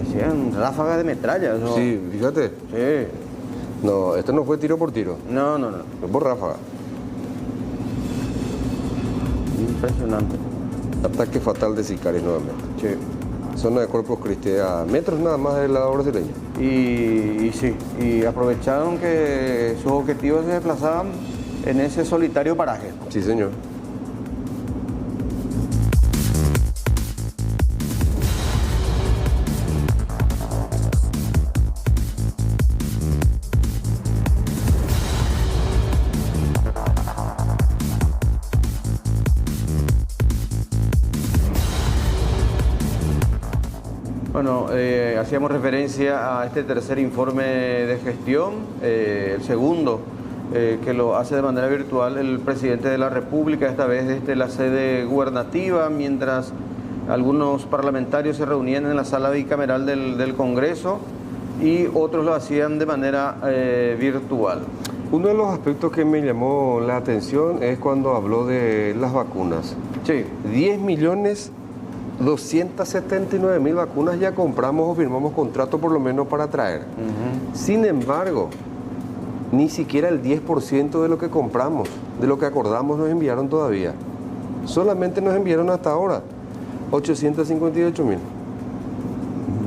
Hacían ráfagas de metralla. ¿No? Sí, fíjate. Sí. No, esto no fue tiro por tiro. No. Fue por ráfaga. Impresionante. Ataque fatal de sicarios nuevamente. Sí. Zona de Corpus Christi, a metros nada más del lado brasileño. Y sí, y aprovecharon que sus objetivos se desplazaban en ese solitario paraje. Sí, señor. Bueno, hacíamos referencia a este tercer informe de gestión, el segundo que lo hace de manera virtual el presidente de la República, esta vez desde la sede gubernativa, mientras algunos parlamentarios se reunían en la sala bicameral del Congreso y otros lo hacían de manera virtual. Uno de los aspectos que me llamó la atención es cuando habló de las vacunas. Sí. 10.279.000 vacunas ya compramos o firmamos contrato por lo menos para traer. Sin embargo, ni siquiera el 10% de lo que compramos, de lo que acordamos, nos enviaron todavía. Solamente nos enviaron hasta ahora 858.000.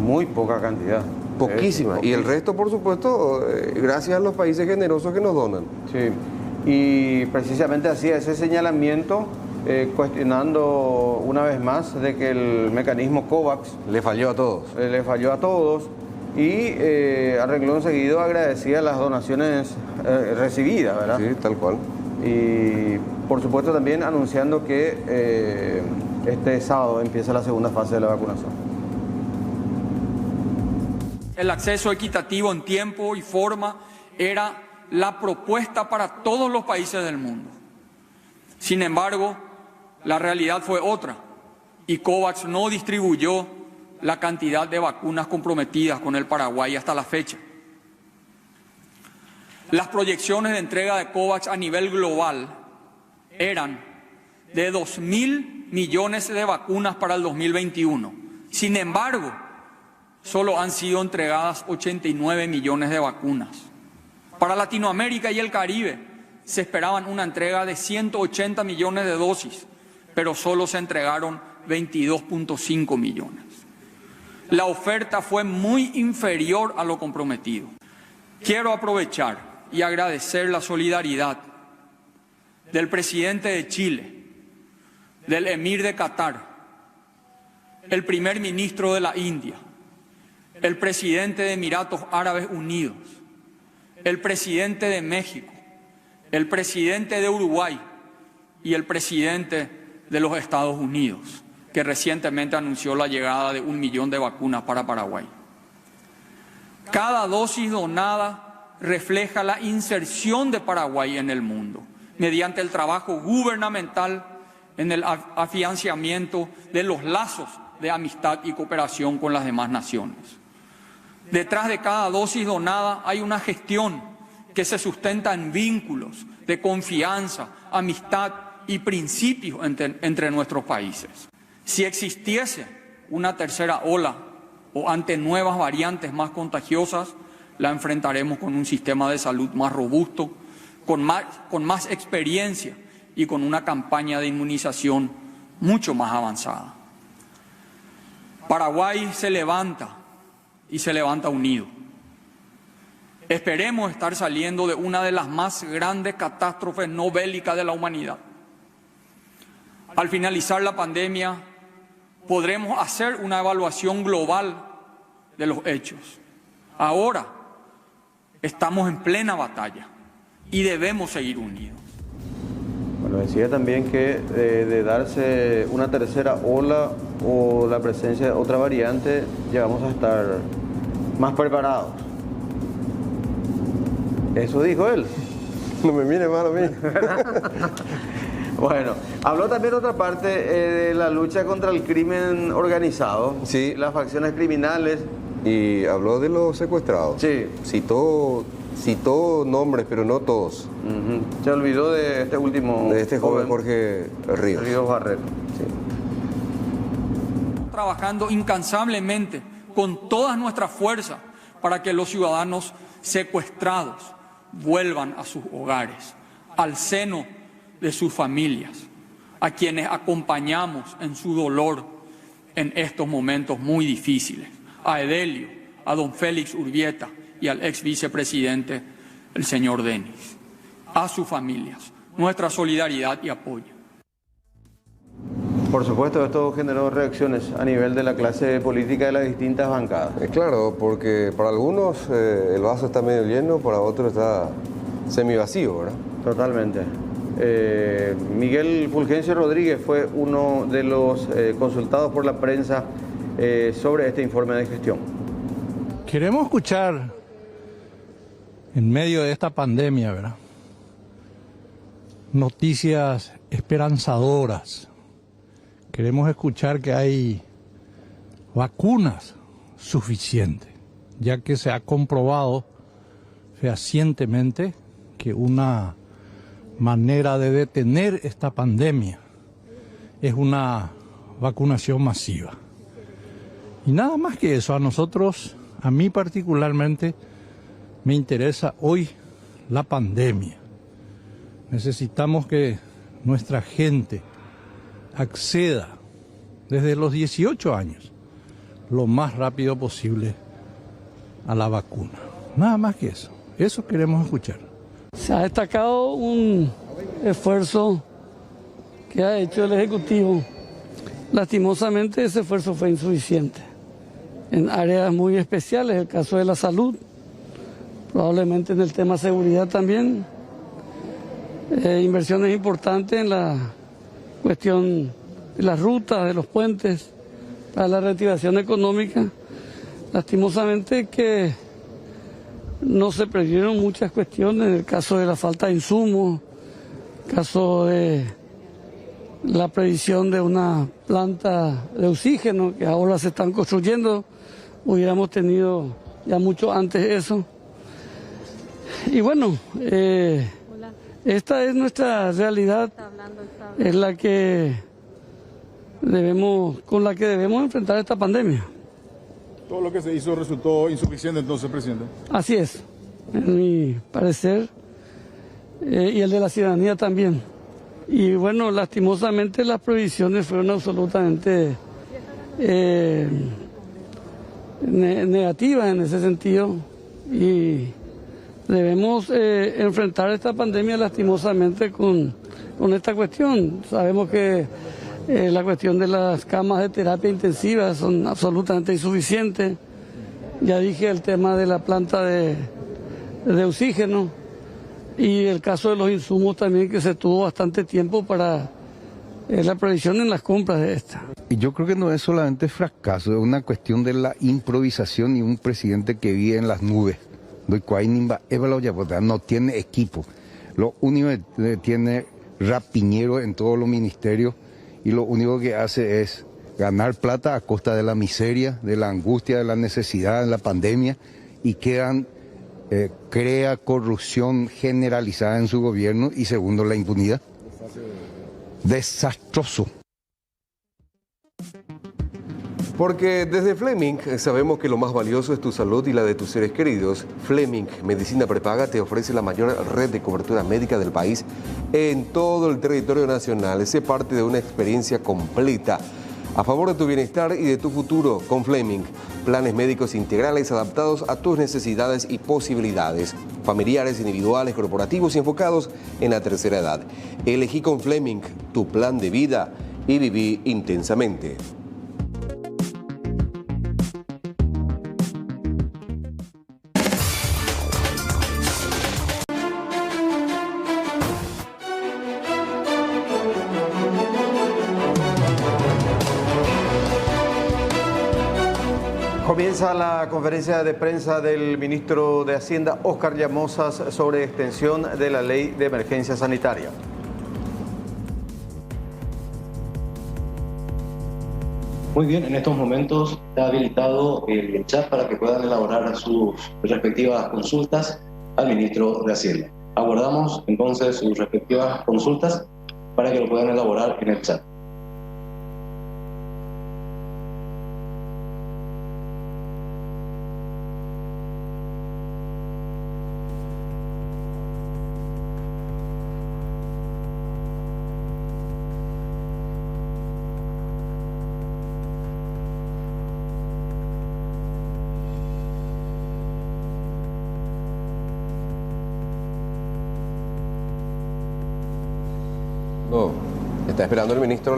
Muy poca cantidad. Poquísima. Y el resto, por supuesto, gracias a los países generosos que nos donan. Sí. Y precisamente hacía ese señalamiento, cuestionando una vez más de que el mecanismo COVAX le falló a todos. Y a renglón seguido agradecía las donaciones recibidas, ¿verdad? Sí, tal cual. Y por supuesto también anunciando que este sábado empieza la segunda fase de la vacunación. El acceso equitativo en tiempo y forma era la propuesta para todos los países del mundo. Sin embargo, la realidad fue otra y COVAX no distribuyó la cantidad de vacunas comprometidas con el Paraguay hasta la fecha. Las proyecciones de entrega de COVAX a nivel global eran de 2.000 millones de vacunas para el 2021 Sin embargo, solo han sido entregadas 89 millones de vacunas. Para Latinoamérica y el Caribe se esperaban una entrega de 180 millones de dosis, pero solo se entregaron 22.5 millones. La oferta fue muy inferior a lo comprometido. Quiero aprovechar y agradecer la solidaridad del presidente de Chile, del emir de Qatar, el primer ministro de la India, el presidente de Emiratos Árabes Unidos, el presidente de México, el presidente de Uruguay y el presidente de los Estados Unidos, que recientemente anunció la llegada de 1 millón de vacunas para Paraguay. Cada dosis donada refleja la inserción de Paraguay en el mundo, mediante el trabajo gubernamental en el afianzamiento de los lazos de amistad y cooperación con las demás naciones. Detrás de cada dosis donada hay una gestión que se sustenta en vínculos de confianza, amistad y principios entre nuestros países. Si existiese una tercera ola o ante nuevas variantes más contagiosas, la enfrentaremos con un sistema de salud más robusto, con más experiencia y con una campaña de inmunización mucho más avanzada. Paraguay se levanta y se levanta unido. Esperemos estar saliendo de una de las más grandes catástrofes no bélicas de la humanidad. Al finalizar la pandemia, podremos hacer una evaluación global de los hechos. Ahora estamos en plena batalla y debemos seguir unidos. Bueno, decía también que de darse una tercera ola o la presencia de otra variante, ya vamos a estar más preparados. Eso dijo él. No me mire mal a mí. Bueno, habló también otra parte de la lucha contra el crimen organizado, sí, las facciones criminales. Y habló de los secuestrados. Sí. Citó nombres, pero no todos. Se olvidó de este último. De este joven Jorge Ríos. Ríos Barreto. Sí. Trabajando incansablemente con todas nuestras fuerzas para que los ciudadanos secuestrados vuelvan a sus hogares, al seno de sus familias, a quienes acompañamos en su dolor en estos momentos muy difíciles, a Edelio, a don Félix Urbieta y al ex vicepresidente, el señor Denis, a sus familias, nuestra solidaridad y apoyo. Por supuesto, esto generó reacciones a nivel de la clase política de las distintas bancadas. Claro, porque para algunos el vaso está medio lleno, para otros está semivacío, ¿verdad? Totalmente. Miguel Fulgencio Rodríguez fue uno de los consultados por la prensa sobre este informe de gestión. Queremos escuchar, en medio de esta pandemia, ¿verdad?, noticias esperanzadoras. Queremos escuchar que hay vacunas suficientes, ya que se ha comprobado fehacientemente que una manera de detener esta pandemia es una vacunación masiva. Y nada más que eso, a mí particularmente, me interesa hoy la pandemia. Necesitamos que nuestra gente acceda desde los 18 años lo más rápido posible a la vacuna. Nada más que eso. Eso queremos escuchar. Se ha destacado un esfuerzo que ha hecho el Ejecutivo. Lastimosamente ese esfuerzo fue insuficiente en áreas muy especiales, el caso de la salud, probablemente en el tema seguridad también, inversiones importantes en la cuestión de las rutas, de los puentes, para la reactivación económica. Lastimosamente que no se previeron muchas cuestiones, en el caso de la falta de insumos, caso de la previsión de una planta de oxígeno que ahora se están construyendo, hubiéramos tenido ya mucho antes eso. Y bueno, esta es nuestra realidad, es la que con la que debemos enfrentar esta pandemia. ¿Todo lo que se hizo resultó insuficiente entonces, presidente? Así es, en mi parecer, y el de la ciudadanía también. Y bueno, lastimosamente las prohibiciones fueron absolutamente negativas en ese sentido, y debemos enfrentar esta pandemia lastimosamente con esta cuestión. Sabemos que la cuestión de las camas de terapia intensiva son absolutamente insuficientes. Ya dije el tema de la planta de oxígeno y el caso de los insumos también, que se tuvo bastante tiempo para la previsión en las compras de esta. Y yo creo que no es solamente fracaso, es una cuestión de la improvisación y un presidente que vive en las nubes. No tiene equipo. Lo único que tiene rapiñero en todos los ministerios, y lo único que hace es ganar plata a costa de la miseria, de la angustia, de la necesidad, de la pandemia, y crea corrupción generalizada en su gobierno, y segundo, la impunidad. Desastroso. Porque desde Fleming sabemos que lo más valioso es tu salud y la de tus seres queridos. Fleming Medicina Prepaga te ofrece la mayor red de cobertura médica del país en todo el territorio nacional. Sé parte de una experiencia completa a favor de tu bienestar y de tu futuro con Fleming. Planes médicos integrales adaptados a tus necesidades y posibilidades. Familiares, individuales, corporativos y enfocados en la tercera edad. Elegí con Fleming tu plan de vida y viví intensamente. Comienza la conferencia de prensa del ministro de Hacienda, Óscar Llamosas, sobre extensión de la ley de emergencia sanitaria. Muy bien, en estos momentos está habilitado el chat para que puedan elaborar sus respectivas consultas al ministro de Hacienda. Aguardamos entonces sus respectivas consultas para que lo puedan elaborar en el chat. Está esperando el ministro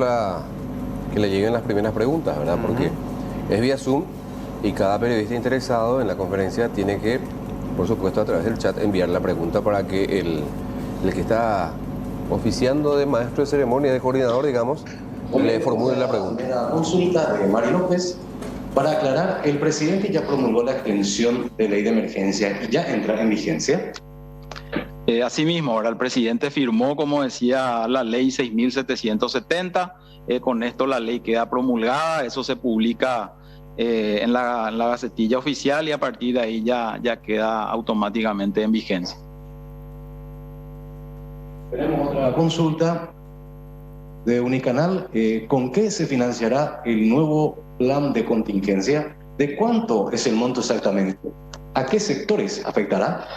que le lleguen las primeras preguntas, ¿verdad? Porque es vía Zoom y cada periodista interesado en la conferencia tiene que, por supuesto, a través del chat enviar la pregunta para que el que está oficiando de maestro de ceremonia, de coordinador, digamos, le formule la pregunta. La consulta de Mari López. Para aclarar, el presidente ya promulgó la extensión de ley de emergencia y ya entra en vigencia. Asimismo, ahora el presidente firmó, como decía, la ley 6.770. Con esto la ley queda promulgada, eso se publica en la Gacetilla Oficial y a partir de ahí ya queda automáticamente en vigencia. Tenemos otra consulta de Unicanal. ¿Con qué se financiará el nuevo plan de contingencia? ¿De cuánto es el monto exactamente? ¿A qué sectores afectará?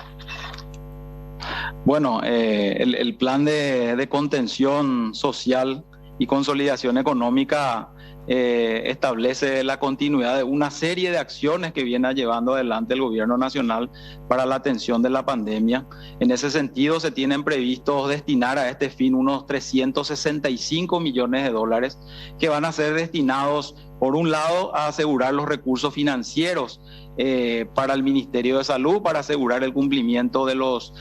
Bueno, el plan de contención social y consolidación económica establece la continuidad de una serie de acciones que viene llevando adelante el gobierno nacional para la atención de la pandemia. En ese sentido, se tienen previstos destinar a este fin unos 365 millones de dólares que van a ser destinados, por un lado, a asegurar los recursos financieros para el Ministerio de Salud, para asegurar el cumplimiento de los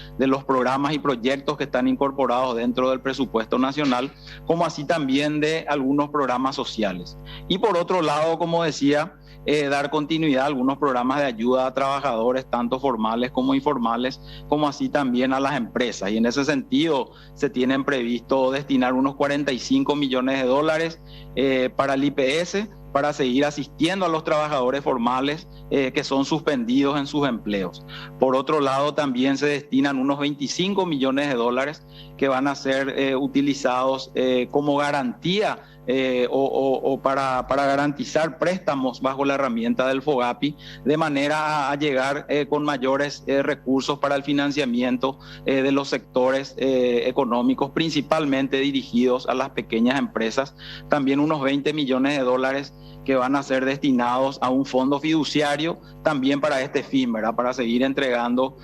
programas y proyectos que están incorporados dentro del presupuesto nacional, como así también de algunos programas sociales. Y por otro lado, como decía, dar continuidad a algunos programas de ayuda a trabajadores, tanto formales como informales, como así también a las empresas. Y en ese sentido se tienen previsto destinar unos 45 millones de dólares para el IPS, para seguir asistiendo a los trabajadores formales que son suspendidos en sus empleos. Por otro lado, también se destinan unos 25 millones de dólares que van a ser utilizados como garantía o para garantizar préstamos bajo la herramienta del FOGAPI, de manera a llegar con mayores recursos para el financiamiento de los sectores económicos, principalmente dirigidos a las pequeñas empresas. También unos 20 millones de dólares que van a ser destinados a un fondo fiduciario también para este fin, ¿verdad? Para seguir entregando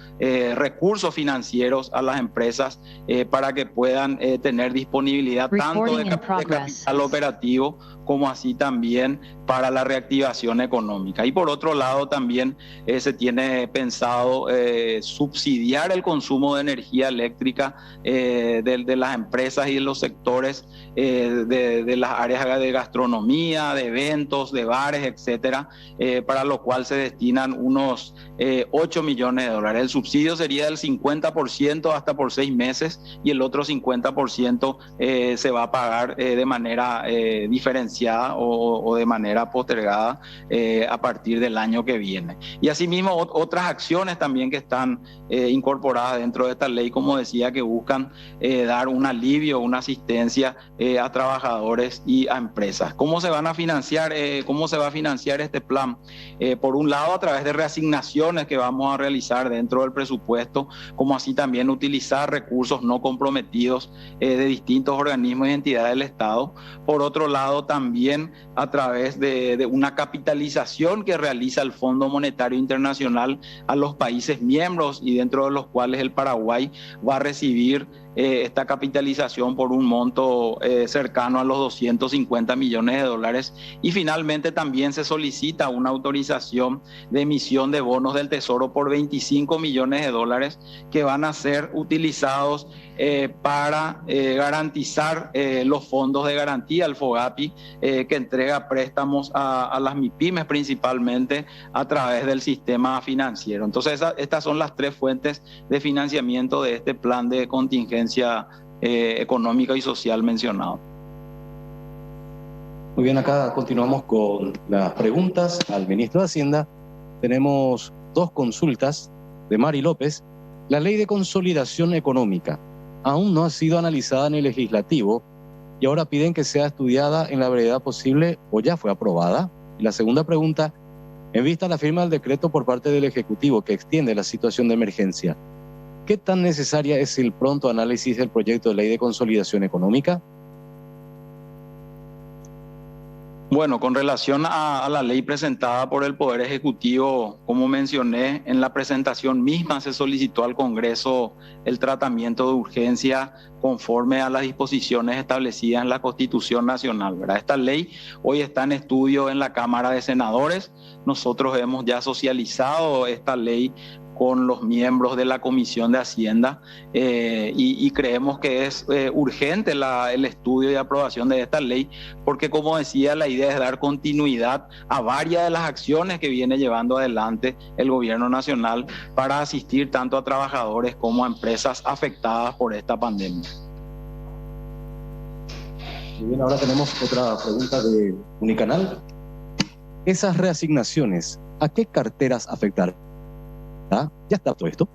recursos financieros a las empresas para que puedan tener disponibilidad tanto de capital operativo como así también para la reactivación económica. Y por otro lado también se tiene pensado subsidiar el consumo de energía eléctrica de las empresas y de los sectores de las áreas de gastronomía, de eventos, de bares, etcétera, para lo cual se destinan unos 8 millones de dólares. El subsidio sería del 50% hasta por 6 meses y el otro 50% se va a pagar de manera diferenciada o de manera postergada a partir del año que viene. Y asimismo otras acciones también que están incorporadas dentro de esta ley, como decía, que buscan dar un alivio, una asistencia a trabajadores y a empresas. ¿Cómo se van a financiar? ¿Cómo se va a financiar este plan? Por un lado, a través de reasignaciones que vamos a realizar dentro del presupuesto, como así también utilizar recursos no comprometidos de distintos organismos y entidades del Estado. Por otro lado, también a través de una capitalización que realiza el Fondo Monetario Internacional a los países miembros, y dentro de los cuales el Paraguay va a recibir esta capitalización por un monto cercano a los 250 millones de dólares. Y finalmente también se solicita una autorización de emisión de bonos del Tesoro por 25 millones de dólares que van a ser utilizados para garantizar los fondos de garantía, el FOGAPI, que entrega préstamos a las MIPYMES principalmente a través del sistema financiero. Entonces estas son las tres fuentes de financiamiento de este plan de contingencia económica y social mencionado. Muy bien, acá continuamos con las preguntas al ministro de Hacienda. Tenemos dos consultas de Mari López. La ley de consolidación económica aún no ha sido analizada en el legislativo y ahora piden que sea estudiada en la brevedad posible o ya fue aprobada. Y la segunda pregunta, en vista de la firma del decreto por parte del Ejecutivo que extiende la situación de emergencia, ¿qué tan necesaria es el pronto análisis del proyecto de ley de consolidación económica? Bueno, con relación a la ley presentada por el Poder Ejecutivo, como mencioné, en la presentación misma se solicitó al Congreso el tratamiento de urgencia conforme a las disposiciones establecidas en la Constitución Nacional, ¿verdad? Esta ley hoy está en estudio en la Cámara de Senadores. Nosotros hemos ya socializado esta ley con los miembros de la Comisión de Hacienda y creemos que es urgente el estudio y aprobación de esta ley, porque, como decía, la idea es dar continuidad a varias de las acciones que viene llevando adelante el Gobierno Nacional para asistir tanto a trabajadores como a empresas afectadas por esta pandemia. Muy bien, ahora tenemos otra pregunta de Unicanal. Esas reasignaciones, ¿a qué carteras afectarán? ¿Ya está todo esto?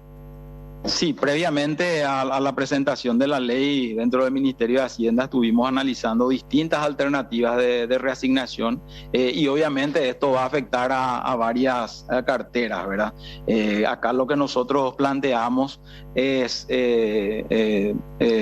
Sí, previamente a la presentación de la ley dentro del Ministerio de Hacienda estuvimos analizando distintas alternativas de reasignación y obviamente esto va a afectar a varias carteras, ¿verdad? Acá lo que nosotros planteamos es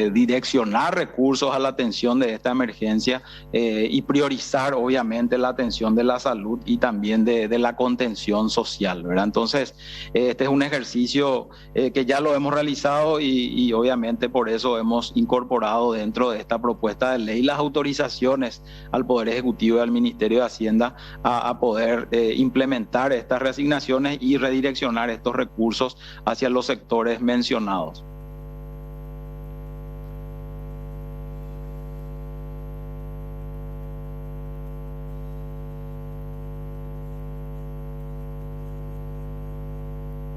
direccionar recursos a la atención de esta emergencia y priorizar obviamente la atención de la salud y también de la contención social, ¿verdad? Entonces, este es un ejercicio que ya lo hemos realizado y obviamente por eso hemos incorporado dentro de esta propuesta de ley las autorizaciones al Poder Ejecutivo y al Ministerio de Hacienda a poder implementar estas reasignaciones y redireccionar estos recursos hacia los sectores mencionados.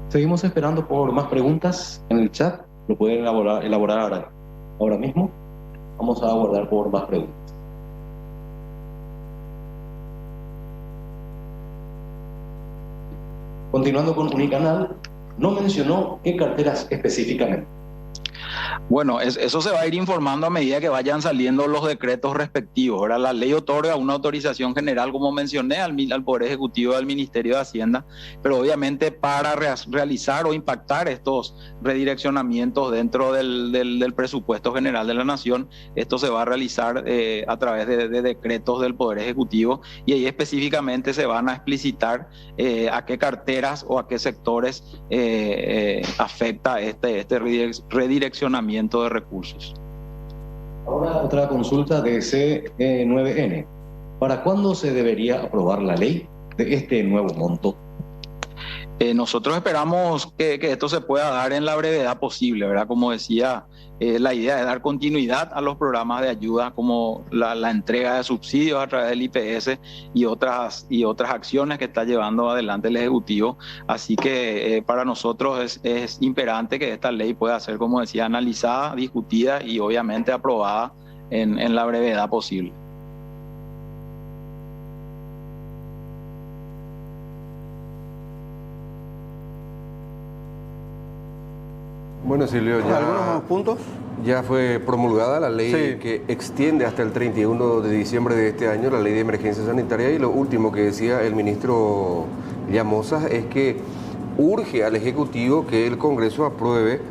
Seguimos esperando por más preguntas en el chat. Lo pueden elaborar ahora mismo. Vamos a aguardar por más preguntas. Continuando con Unicanal, no mencionó qué carteras específicamente. Bueno, eso se va a ir informando a medida que vayan saliendo los decretos respectivos. Ahora, la ley otorga una autorización general, como mencioné, al Poder Ejecutivo del Ministerio de Hacienda, pero obviamente para realizar o impactar estos redireccionamientos dentro del presupuesto general de la Nación, esto se va a realizar a través de decretos del Poder Ejecutivo, y ahí específicamente se van a explicitar a qué carteras o a qué sectores afecta este redireccionamiento de recursos. Ahora otra consulta de C9N. ¿Para cuándo se debería aprobar la ley de este nuevo monto? Nosotros esperamos que esto se pueda dar en la brevedad posible, ¿verdad? Como decía, la idea es dar continuidad a los programas de ayuda, como la entrega de subsidios a través del IPS y otras acciones que está llevando adelante el Ejecutivo. Así que para nosotros es imperante que esta ley pueda ser, como decía, analizada, discutida y obviamente aprobada en la brevedad posible. Bueno, Silvio, ya, ¿algunos puntos? Ya fue promulgada la ley que extiende hasta el 31 de diciembre de este año la ley de emergencia sanitaria, y lo último que decía el ministro Llamosa es que urge al Ejecutivo que el Congreso apruebe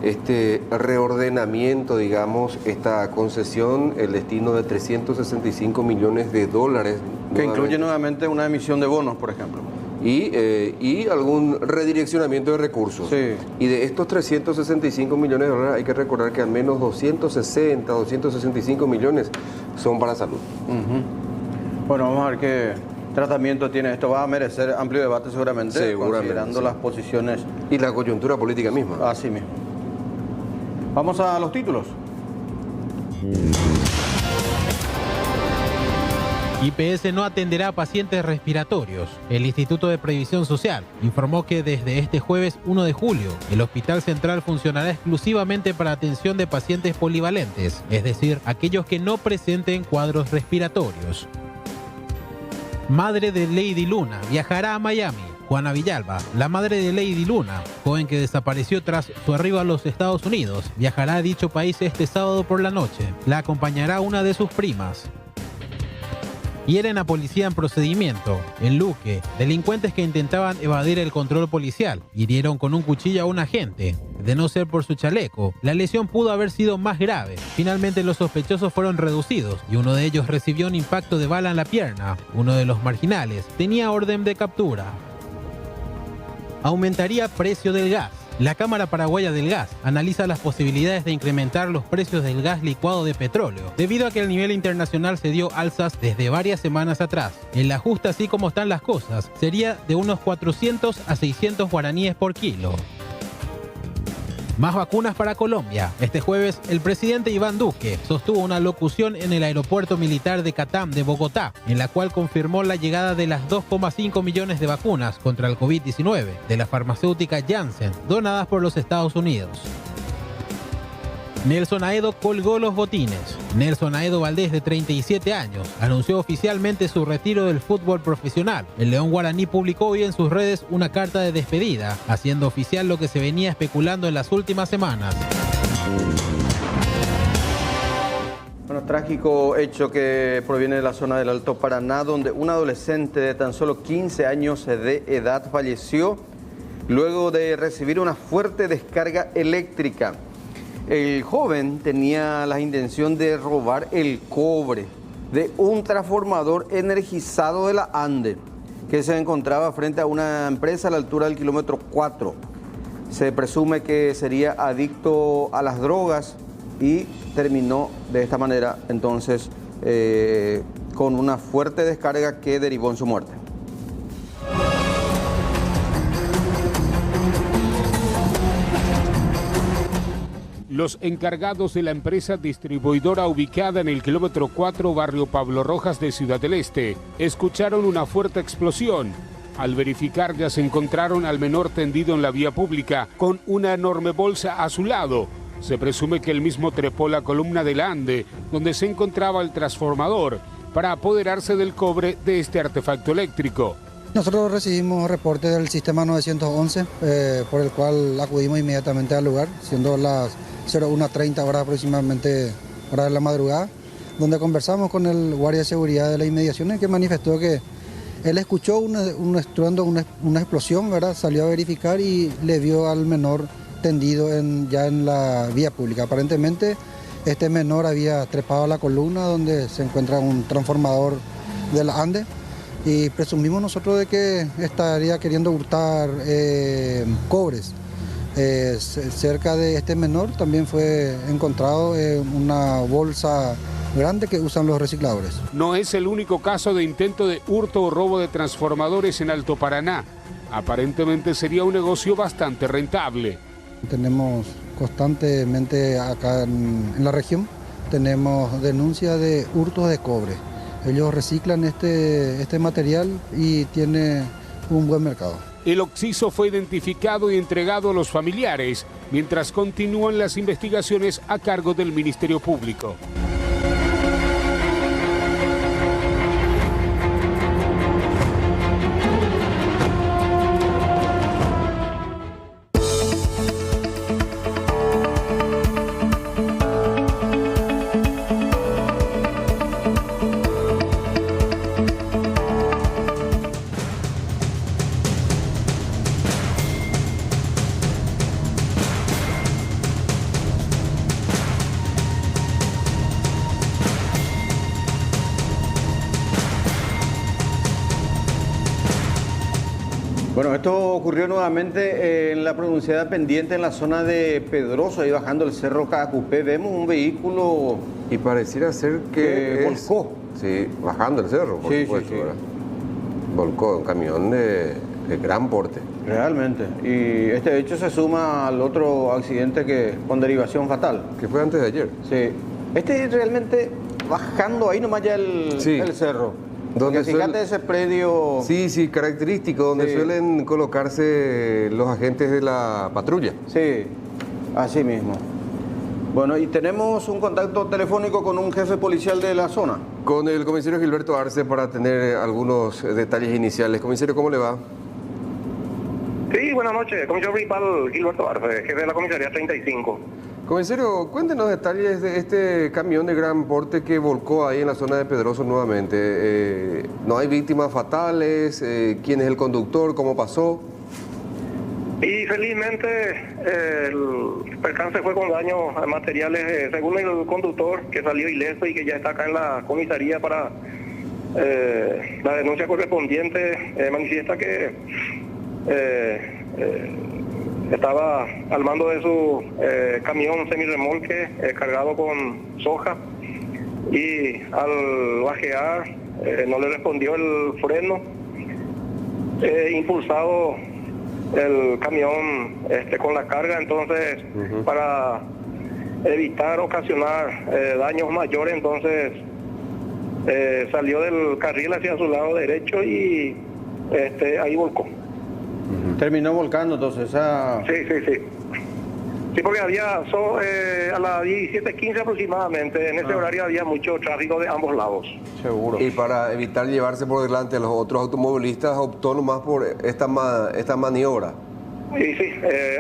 este reordenamiento, digamos, esta concesión, el destino de 365 millones de dólares. Que incluye nuevamente una emisión de bonos, por ejemplo. Y algún redireccionamiento de recursos. Sí. Y de estos 365 millones de dólares hay que recordar que al menos 265 millones son para salud. Bueno, vamos a ver qué tratamiento tiene esto. Va a merecer amplio debate seguramente, considerando las posiciones. Y la coyuntura política misma. Así mismo. Vamos a los títulos. IPS no atenderá a pacientes respiratorios. El Instituto de Previsión Social informó que desde este jueves 1 de julio, el Hospital Central funcionará exclusivamente para atención de pacientes polivalentes, es decir, aquellos que no presenten cuadros respiratorios. Madre de Lady Luna viajará a Miami. Juana Villalba, la madre de Lady Luna, joven que desapareció tras su arribo a los Estados Unidos, viajará a dicho país este sábado por la noche. La acompañará una de sus primas. Hieren a policía en procedimiento. En Luque, delincuentes que intentaban evadir el control policial hirieron con un cuchillo a un agente. De no ser por su chaleco, la lesión pudo haber sido más grave. Finalmente los sospechosos fueron reducidos y uno de ellos recibió un impacto de bala en la pierna. Uno de los marginales tenía orden de captura. Aumentaría precio del gas. La Cámara Paraguaya del Gas analiza las posibilidades de incrementar los precios del gas licuado de petróleo, debido a que el nivel internacional se dio alzas desde varias semanas atrás. El ajuste, así como están las cosas, sería de unos 400 a 600 guaraníes por kilo. Más vacunas para Colombia. Este jueves, el presidente Iván Duque sostuvo una locución en el aeropuerto militar de Catam de Bogotá, en la cual confirmó la llegada de las 2,5 millones de vacunas contra el COVID-19 de la farmacéutica Janssen, donadas por los Estados Unidos. Nelson Aedo colgó los botines. Nelson Aedo Valdés, de 37 años, anunció oficialmente su retiro del fútbol profesional. El León Guaraní publicó hoy en sus redes una carta de despedida, haciendo oficial lo que se venía especulando en las últimas semanas. Bueno, trágico hecho que proviene de la zona del Alto Paraná, donde un adolescente de tan solo 15 años de edad falleció luego de recibir una fuerte descarga eléctrica. El joven tenía la intención de robar el cobre de un transformador energizado de la ANDE, que se encontraba frente a una empresa a la altura del kilómetro 4. Se presume que sería adicto a las drogas y terminó de esta manera, entonces, con una fuerte descarga que derivó en su muerte. Los encargados de la empresa distribuidora ubicada en el kilómetro 4, barrio Pablo Rojas de Ciudad del Este, escucharon una fuerte explosión. Al verificar, ya se encontraron al menor tendido en la vía pública con una enorme bolsa a su lado. Se presume que el mismo trepó la columna del Ande, donde se encontraba el transformador, para apoderarse del cobre de este artefacto eléctrico. Nosotros recibimos reporte del sistema 911, por el cual acudimos inmediatamente al lugar, siendo las 01:30 horas aproximadamente, hora de la madrugada, donde conversamos con el guardia de seguridad de las inmediaciones, que manifestó que él escuchó un estruendo, una explosión, ¿verdad? Salió a verificar y le vio al menor tendido ya en la vía pública. Aparentemente este menor había trepado a la columna donde se encuentra un transformador de la ANDE, y presumimos nosotros de que estaría queriendo hurtar cobres. Cerca de este menor también fue encontrado una bolsa grande que usan los recicladores. No es el único caso de intento de hurto o robo de transformadores en Alto Paraná. Aparentemente sería un negocio bastante rentable. Tenemos constantemente acá en la región, tenemos denuncias de hurtos de cobre. Ellos reciclan este material y tiene un buen mercado. El occiso fue identificado y entregado a los familiares, mientras continúan las investigaciones a cargo del Ministerio Público. Bueno, esto ocurrió nuevamente en la pronunciada pendiente en la zona de Pedroso, ahí bajando el cerro Cacupé. Vemos un vehículo y pareciera ser que volcó. Sí, bajando el cerro, por supuesto. Sí. Volcó un camión de gran porte. Realmente. Y este hecho se suma al otro accidente con derivación fatal. Que fue antes de ayer. Sí. Este realmente bajando ahí nomás ya el cerro. Donde fíjate ese predio... Sí, característico, donde suelen colocarse los agentes de la patrulla. Sí, así mismo. Bueno, y tenemos un contacto telefónico con un jefe policial de la zona. Con el comisario Gilberto Arce para tener algunos detalles iniciales. Comisario, ¿cómo le va? Sí, buenas noches. Comisario principal Gilberto Arce, jefe de la comisaría 35. Comisario, cuéntenos detalles de este camión de gran porte que volcó ahí en la zona de Pedroso nuevamente. ¿No hay víctimas fatales? ¿Quién es el conductor? ¿Cómo pasó? Y felizmente el percance fue con daños materiales, según el conductor, que salió ileso y que ya está acá en la comisaría para la denuncia correspondiente. Manifiesta que estaba al mando de su camión semirremolque cargado con soja, y al bajear no le respondió el freno, impulsado el camión con la carga. Entonces para evitar ocasionar daños mayores, entonces salió del carril hacia su lado derecho y ahí volcó. Terminó volcando entonces. Sí. Sí, porque había a las 17:15 aproximadamente, en ese horario había mucho tráfico de ambos lados. Seguro. Y para evitar llevarse por delante a los otros automovilistas, optó nomás por esta maniobra. Sí,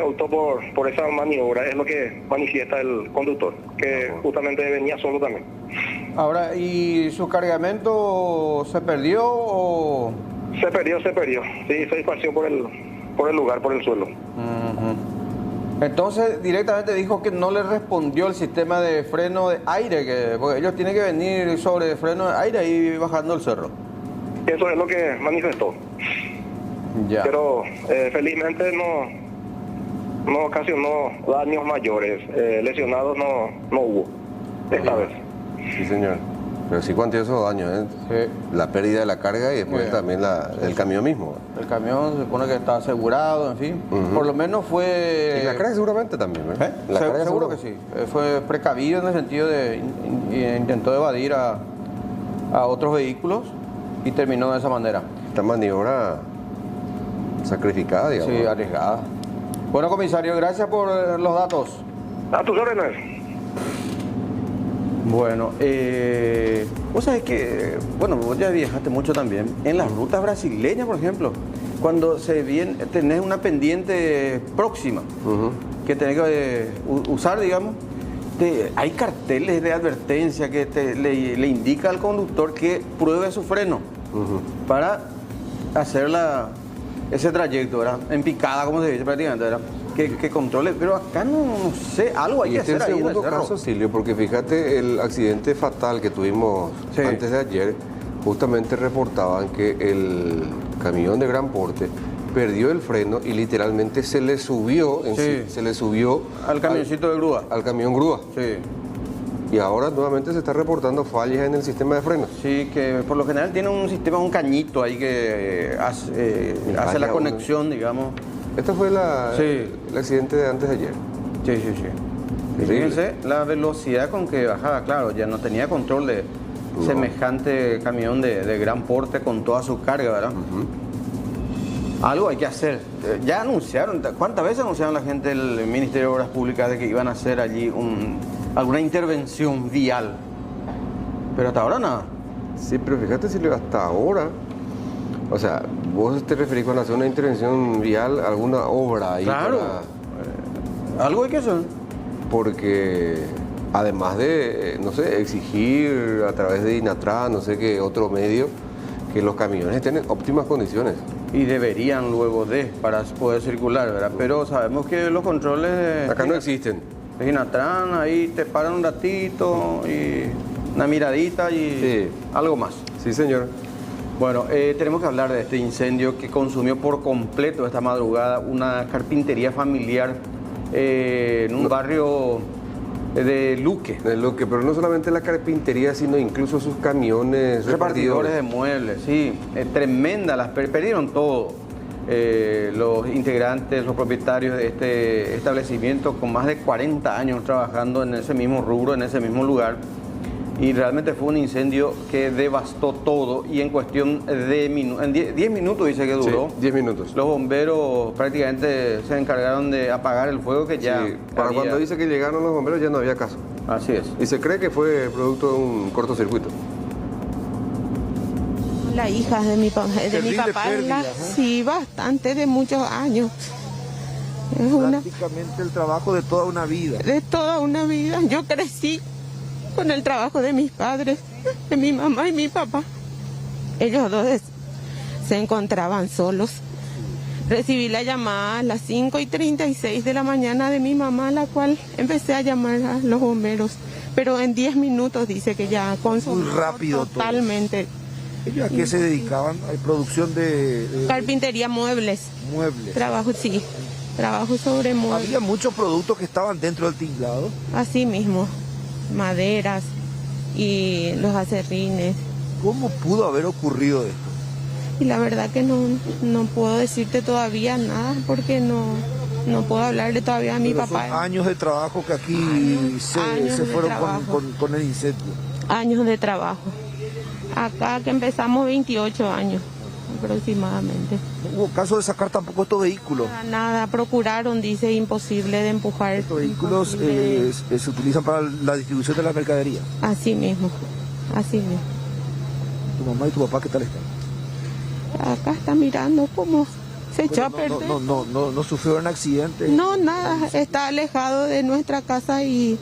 optó por esa maniobra, es lo que manifiesta el conductor, que justamente venía solo también. Ahora, ¿y su cargamento se perdió o...? Se perdió. Sí, se disparció por el lugar, por el suelo. Entonces, directamente dijo que no le respondió el sistema de freno de aire, porque ellos tienen que venir sobre freno de aire y bajando el cerro. Eso es lo que manifestó. Ya. Pero felizmente no ocasionó daños mayores. Lesionados no hubo esta vez. Sí, señor. Pero sí cuantiosos daños, La pérdida de la carga y después también el camión mismo. El camión se supone que está asegurado, en fin. Por lo menos fue... Y la carga seguramente también, La carga seguro que sí. Fue precavido en el sentido de... intentó evadir a otros vehículos y terminó de esa manera. Esta maniobra sacrificada, digamos. Sí, arriesgada. Bueno, comisario, gracias por los datos. A tus órdenes. Bueno, vos sabés que, vos ya viajaste mucho también. En las rutas brasileñas, por ejemplo, cuando tenés una pendiente próxima, que tenés que usar, digamos. Hay carteles de advertencia que le indica al conductor que pruebe su freno para hacer ese trayecto, ¿verdad? En picada, como se dice prácticamente, ¿verdad? Que controle, pero acá no sé, algo hay que hacer ahí. Y este es el segundo caso, Silvio, porque fíjate, el accidente fatal que tuvimos antes de ayer, justamente reportaban que el camión de gran porte perdió el freno y literalmente se le subió, se le subió al camioncito de grúa. Al camión grúa. Sí. Y ahora nuevamente se está reportando fallas en el sistema de frenos. Sí, que por lo general tiene un sistema, un cañito ahí que hace la conexión, digamos. Este fue el accidente de antes de ayer. Sí. Y fíjense la velocidad con que bajaba, claro, ya no tenía control de semejante camión de gran porte con toda su carga, ¿verdad? Algo hay que hacer. Ya anunciaron, ¿cuántas veces anunciaron la gente del Ministerio de Obras Públicas de que iban a hacer allí alguna intervención vial? Pero hasta ahora nada. Sí, pero fíjate, Silvio, hasta ahora, o sea, vos te referís cuando hacer una intervención vial, alguna obra ahí. Claro, algo hay que hacer. Porque además de, no sé, exigir a través de INATRA, no sé qué otro medio, que los camiones estén en óptimas condiciones. Y deberían luego para poder circular, ¿verdad? Pero sabemos que los controles... Acá no existen. De INATRAN, ahí te paran un ratito y una miradita y algo más. Sí, señor. Bueno, tenemos que hablar de este incendio que consumió por completo esta madrugada una carpintería familiar en un barrio de Luque. De Luque, pero no solamente la carpintería, sino incluso sus camiones repartidores de muebles, sí. Tremenda, perdieron todo. Los integrantes, los propietarios de este establecimiento con más de 40 años trabajando en ese mismo rubro, en ese mismo lugar. Y realmente fue un incendio que devastó todo y en cuestión de 10 minutos dice que duró. Sí, 10 minutos. Los bomberos prácticamente se encargaron de apagar el fuego que ya... Sí, para cuando dice que llegaron los bomberos ya no había caso. Así es. Y se cree que fue producto de un cortocircuito. La hija de mi papá, sí, bastante, de muchos años. Es prácticamente el trabajo de toda una vida. De toda una vida. Yo crecí con el trabajo de mis padres, de mi mamá y mi papá. Ellos dos se encontraban solos. Recibí la llamada a las 5:36 de la mañana de mi mamá, la cual empecé a llamar a los bomberos. Pero en 10 minutos dice que ya consumió. Muy rápido totalmente. ¿Ellos a qué se dedicaban? ¿A producción de...? Carpintería, muebles. Muebles. Trabajo sobre muebles. ¿Había muchos productos que estaban dentro del tinglado? Así mismo. Maderas y los acerrines. ¿Cómo pudo haber ocurrido esto? Y la verdad que no puedo decirte todavía nada porque no puedo hablarle todavía a mi papá. Son años de trabajo que aquí se fueron con el incendio. Años de trabajo. Acá que empezamos 28 años aproximadamente. ¿No hubo caso de sacar tampoco estos vehículos? Nada, procuraron, dice, imposible de empujar. ¿Estos vehículos se utilizan para la distribución de la mercadería? Así mismo, así mismo. ¿Tu mamá y tu papá qué tal están? Acá está mirando cómo se echó a perder. No sufrieron accidentes. No, nada, está alejado de nuestra casa y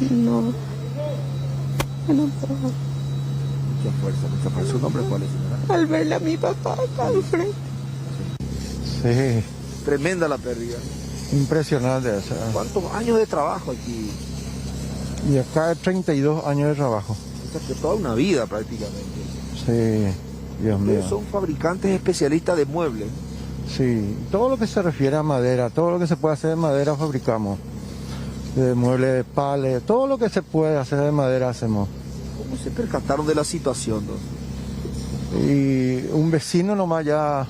no puedo. Mucha fuerza. ¿Su nombre cuál es, señora? Al verle a mi papá acá al frente. Sí. Tremenda la pérdida. Impresionante. O sea. ¿Cuántos años de trabajo aquí? Y acá 32 años de trabajo. O sea, que toda una vida prácticamente. Sí, Dios mío. Son fabricantes especialistas de muebles. Sí, todo lo que se refiere a madera, todo lo que se puede hacer de madera fabricamos. De muebles de pales, todo lo que se puede hacer de madera hacemos. ¿Cómo se percataron de la situación, Y un vecino nomás ya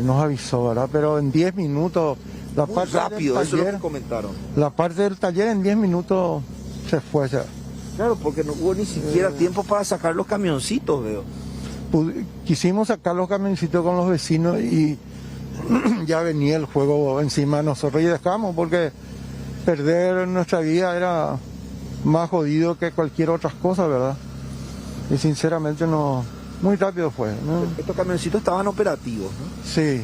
nos avisó, ¿verdad? Pero en 10 minutos... Muy rápido, eso es lo que comentaron. La parte del taller en 10 minutos se fue ya. Claro, porque no hubo ni siquiera tiempo para sacar los camioncitos, veo. Quisimos sacar los camioncitos con los vecinos y ya venía el fuego encima de nosotros y dejamos porque perder nuestra vida era más jodido que cualquier otra cosa, ¿verdad? Y sinceramente no, muy rápido fue, ¿no? Estos camioncitos estaban operativos, ¿no? Sí,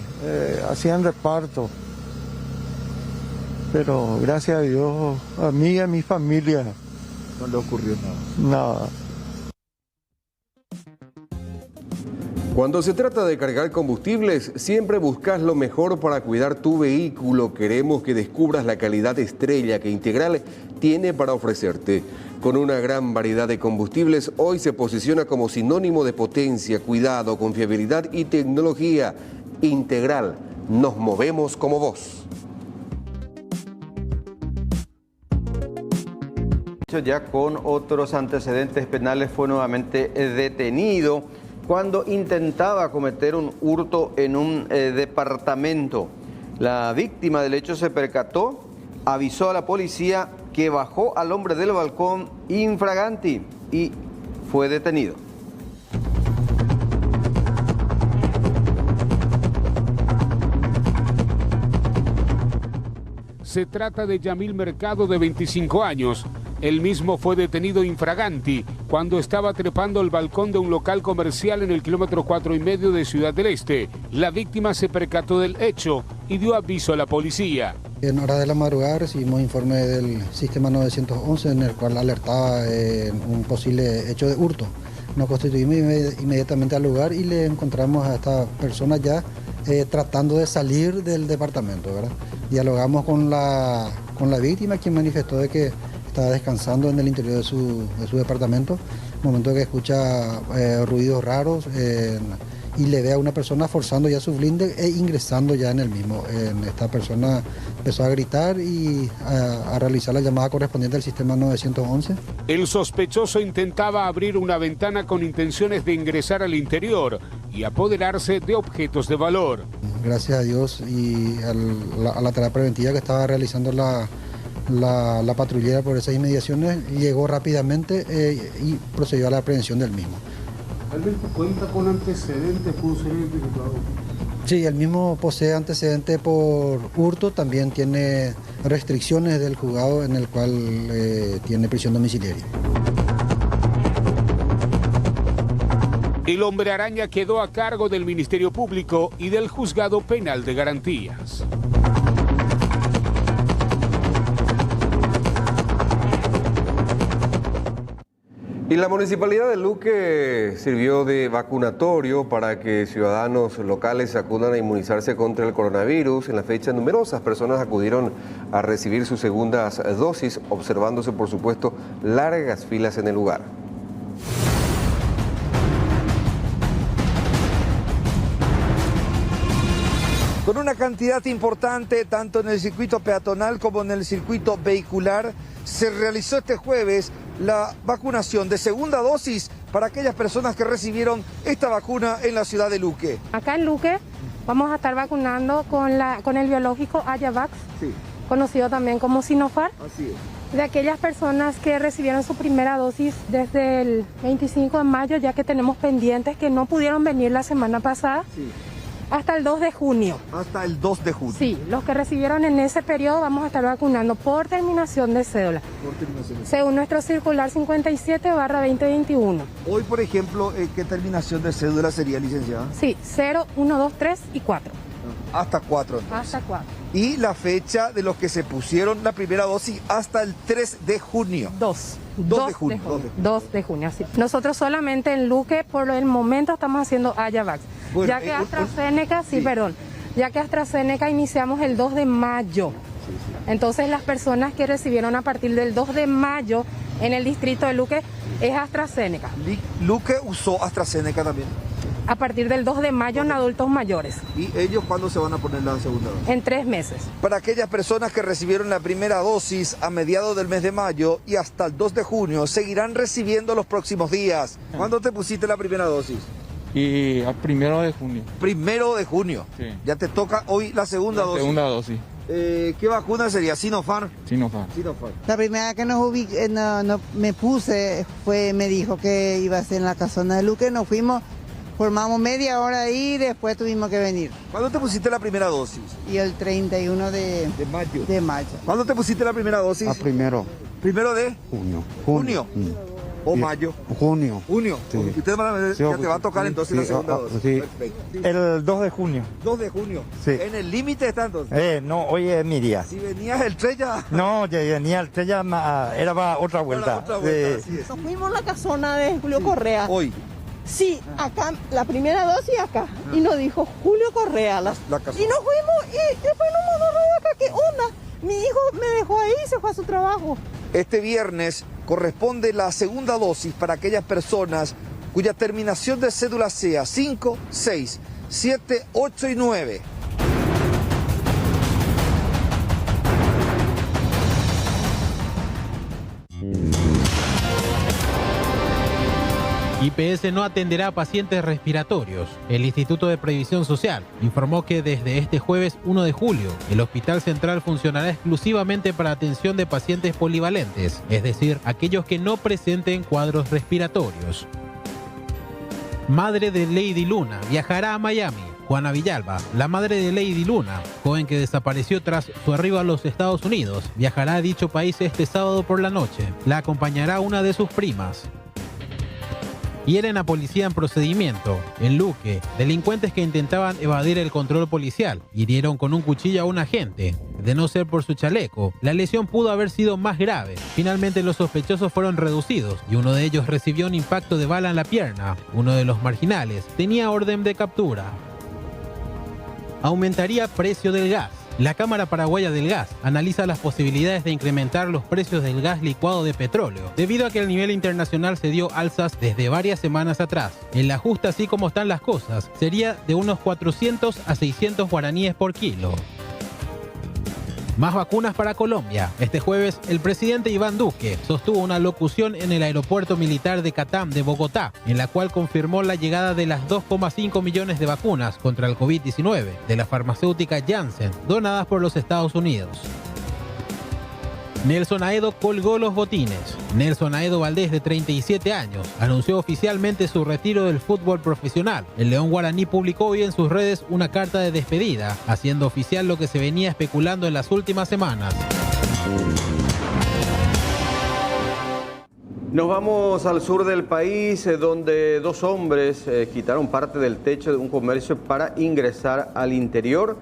hacían reparto. pero gracias a Dios, a mí y a mi familia no le ocurrió nada. Cuando se trata de cargar combustibles, siempre buscas lo mejor para cuidar tu vehículo. Queremos que descubras la calidad estrella que Integral tiene para ofrecerte. Con una gran variedad de combustibles, hoy se posiciona como sinónimo de potencia, cuidado, confiabilidad y tecnología. Integral, nos movemos como vos. Ya con otros antecedentes penales, fue nuevamente detenido cuando intentaba cometer un hurto en un departamento. La víctima del hecho se percató, avisó a la policía, que bajó al hombre del balcón infraganti y fue detenido. Se trata de Yamil Mercado, de 25 años. Él mismo fue detenido infraganti cuando estaba trepando el balcón de un local comercial en el kilómetro 4,5 de Ciudad del Este. La víctima se percató del hecho y dio aviso a la policía. En hora de la madrugada recibimos informe del sistema 911 en el cual alertaba un posible hecho de hurto. Nos constituimos inmediatamente al lugar y le encontramos a esta persona ya tratando de salir del departamento, ¿verdad? Dialogamos con la víctima, quien manifestó de que estaba descansando en el interior de su departamento, momento que escucha ruidos raros y le ve a una persona forzando ya su blinde e ingresando ya en el mismo. Esta persona empezó a gritar y a realizar la llamada correspondiente al sistema 911. El sospechoso intentaba abrir una ventana con intenciones de ingresar al interior y apoderarse de objetos de valor. Gracias a Dios y a la tarea preventiva que estaba realizando la patrullera por esas inmediaciones, llegó rápidamente y procedió a la aprehensión del mismo. ¿Realmente cuenta con antecedentes? ¿Pudo ser identificado? Sí, el mismo posee antecedentes por hurto, también tiene restricciones del juzgado en el cual tiene prisión domiciliaria. El hombre araña quedó a cargo del Ministerio Público y del Juzgado Penal de Garantías. Y la Municipalidad de Luque sirvió de vacunatorio para que ciudadanos locales acudan a inmunizarse contra el coronavirus. En la fecha, numerosas personas acudieron a recibir sus segundas dosis, observándose, por supuesto, largas filas en el lugar. Con una cantidad importante, tanto en el circuito peatonal como en el circuito vehicular, se realizó este jueves la vacunación de segunda dosis para aquellas personas que recibieron esta vacuna en la ciudad de Luque. Acá en Luque vamos a estar vacunando con el biológico Ayavax, sí, conocido también como Sinopharm. Así es. De aquellas personas que recibieron su primera dosis desde el 25 de mayo, ya que tenemos pendientes que no pudieron venir la semana pasada. Sí. Hasta el 2 de junio. Hasta el 2 de junio. Sí, los que recibieron en ese periodo vamos a estar vacunando por terminación de cédula. Por terminación de cédula. Según nuestro circular 57/2021. Hoy, por ejemplo, ¿qué terminación de cédula sería, licenciada? Sí, 0, 1, 2, 3 y 4. Hasta 4. Hasta 4. Y la fecha de los que se pusieron la primera dosis hasta el 3 de junio. 2 de junio. 2 de junio, sí. Nosotros solamente en Luque, por el momento, estamos haciendo Ayavax. Bueno, ya que AstraZeneca, ya que AstraZeneca iniciamos el 2 de mayo. Sí. Entonces las personas que recibieron a partir del 2 de mayo en el distrito de Luque es AstraZeneca. ¿Luque usó AstraZeneca también? A partir del 2 de mayo en adultos mayores. ¿Y ellos cuándo se van a poner la segunda dosis? En 3 meses. Para aquellas personas que recibieron la primera dosis a mediados del mes de mayo y hasta el 2 de junio, seguirán recibiendo los próximos días. ¿Cuándo te pusiste la primera dosis? Y al 1 de junio. 1 de junio. Sí. Ya te toca hoy la segunda dosis. Segunda dosis. ¿Qué vacuna sería? ¿Sinopharm? Sinopharm. La primera que me puse me dijo que iba a ser en la casona de Luque. Nos fuimos, formamos media hora ahí y después tuvimos que venir. ¿Cuándo te pusiste la primera dosis? Y el 31 de mayo. ¿Cuándo te pusiste la primera dosis? A primero. ¿1 de? Junio. ¿Junio? ¿O mayo? Junio. ¿Junio? Sí. Ustedes ya te va a tocar entonces la segunda dosis. Sí. Perfecto. El 2 de junio. 2 de junio. Sí. ¿En el límite está entonces? No, hoy es mi día. Si venías el 3 ya... No, ya venía el 3 ya, era para otra vuelta. Otra vuelta, así es. Nos fuimos a la casona de Julio Correa. Hoy. Sí, acá, la primera dosis acá. Y nos dijo Julio Correa. Y nos fuimos y después nos mandó a acá. ¿Qué onda? Mi hijo me dejó ahí y se fue a su trabajo. Este viernes corresponde la segunda dosis para aquellas personas cuya terminación de cédula sea 5, 6, 7, 8 y 9. IPS no atenderá a pacientes respiratorios. El Instituto de Previsión Social informó que desde este jueves 1 de julio, el Hospital Central funcionará exclusivamente para atención de pacientes polivalentes, es decir, aquellos que no presenten cuadros respiratorios. Madre de Lady Luna viajará a Miami. Juana Villalba, la madre de Lady Luna, joven que desapareció tras su arribo a los Estados Unidos, viajará a dicho país este sábado por la noche. La acompañará una de sus primas. Hieren a policía en procedimiento. En Luque, delincuentes que intentaban evadir el control policial hirieron con un cuchillo a un agente. De no ser por su chaleco, la lesión pudo haber sido más grave. Finalmente los sospechosos fueron reducidos y uno de ellos recibió un impacto de bala en la pierna. Uno de los marginales tenía orden de captura. Aumentaría precio del gas. La Cámara Paraguaya del Gas analiza las posibilidades de incrementar los precios del gas licuado de petróleo, debido a que el nivel internacional se dio alzas desde varias semanas atrás. El ajuste, así como están las cosas, sería de unos 400 a 600 guaraníes por kilo. Más vacunas para Colombia. Este jueves, el presidente Iván Duque sostuvo una locución en el aeropuerto militar de Catam de Bogotá, en la cual confirmó la llegada de las 2,5 millones de vacunas contra el COVID-19 de la farmacéutica Janssen, donadas por los Estados Unidos. Nelson Aedo colgó los botines. Nelson Aedo Valdés, de 37 años, anunció oficialmente su retiro del fútbol profesional. El León Guaraní publicó hoy en sus redes una carta de despedida, haciendo oficial lo que se venía especulando en las últimas semanas. Nos vamos al sur del país, donde dos hombres quitaron parte del techo de un comercio para ingresar al interior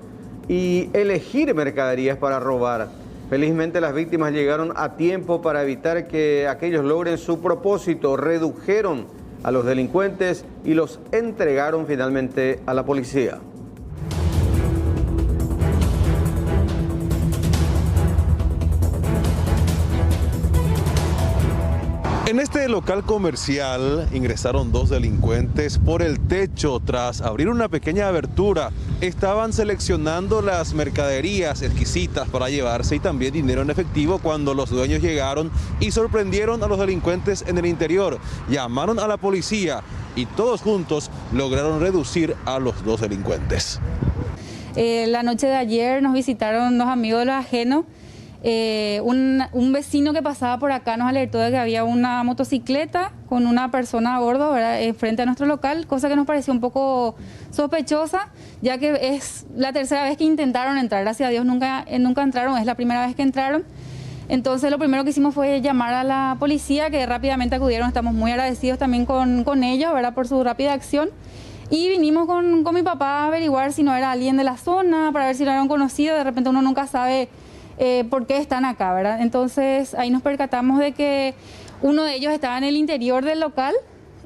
y elegir mercaderías para robar. Felizmente las víctimas llegaron a tiempo para evitar que aquellos logren su propósito. Redujeron a los delincuentes y los entregaron finalmente a la policía. En este local comercial ingresaron dos delincuentes por el techo. Tras abrir una pequeña abertura, estaban seleccionando las mercaderías exquisitas para llevarse y también dinero en efectivo cuando los dueños llegaron y sorprendieron a los delincuentes en el interior. Llamaron a la policía y todos juntos lograron reducir a los dos delincuentes. La noche de ayer nos visitaron dos amigos de los ajenos. Un vecino que pasaba por acá nos alertó de que había una motocicleta con una persona a bordo, ¿verdad?, frente a nuestro local, cosa que nos pareció un poco sospechosa, ya que es la tercera vez que intentaron entrar. Gracias a Dios nunca entraron, es la primera vez que entraron. Entonces lo primero que hicimos fue llamar a la policía, que rápidamente acudieron. Estamos muy agradecidos también con ellos, ¿verdad?, por su rápida acción. Y vinimos con mi papá a averiguar si no era alguien de la zona, para ver si lo eran conocido. De repente uno nunca sabe por qué están acá, ¿verdad? Entonces ahí nos percatamos de que uno de ellos estaba en el interior del local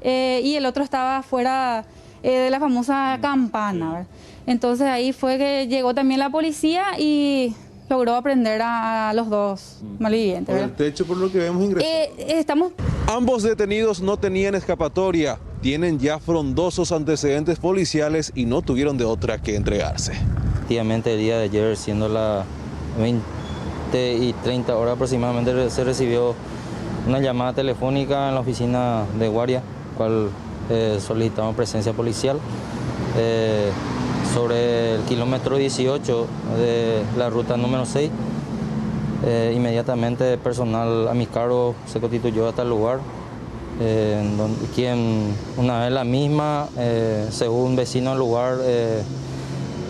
y el otro estaba afuera de la famosa campana, ¿verdad? Entonces ahí fue que llegó también la policía y logró aprender a los dos malvivientes, Por el techo, por lo que vemos, ingresaron. Ambos detenidos no tenían escapatoria, tienen ya frondosos antecedentes policiales y no tuvieron de otra que entregarse. Efectivamente, el día de ayer, siendo la 20:30 horas aproximadamente, se recibió una llamada telefónica en la oficina de guardia, cual solicitamos presencia policial sobre el kilómetro 18 de la ruta número 6. Inmediatamente personal a mi cargo se constituyó hasta el lugar, quien una vez la misma, según vecino del lugar,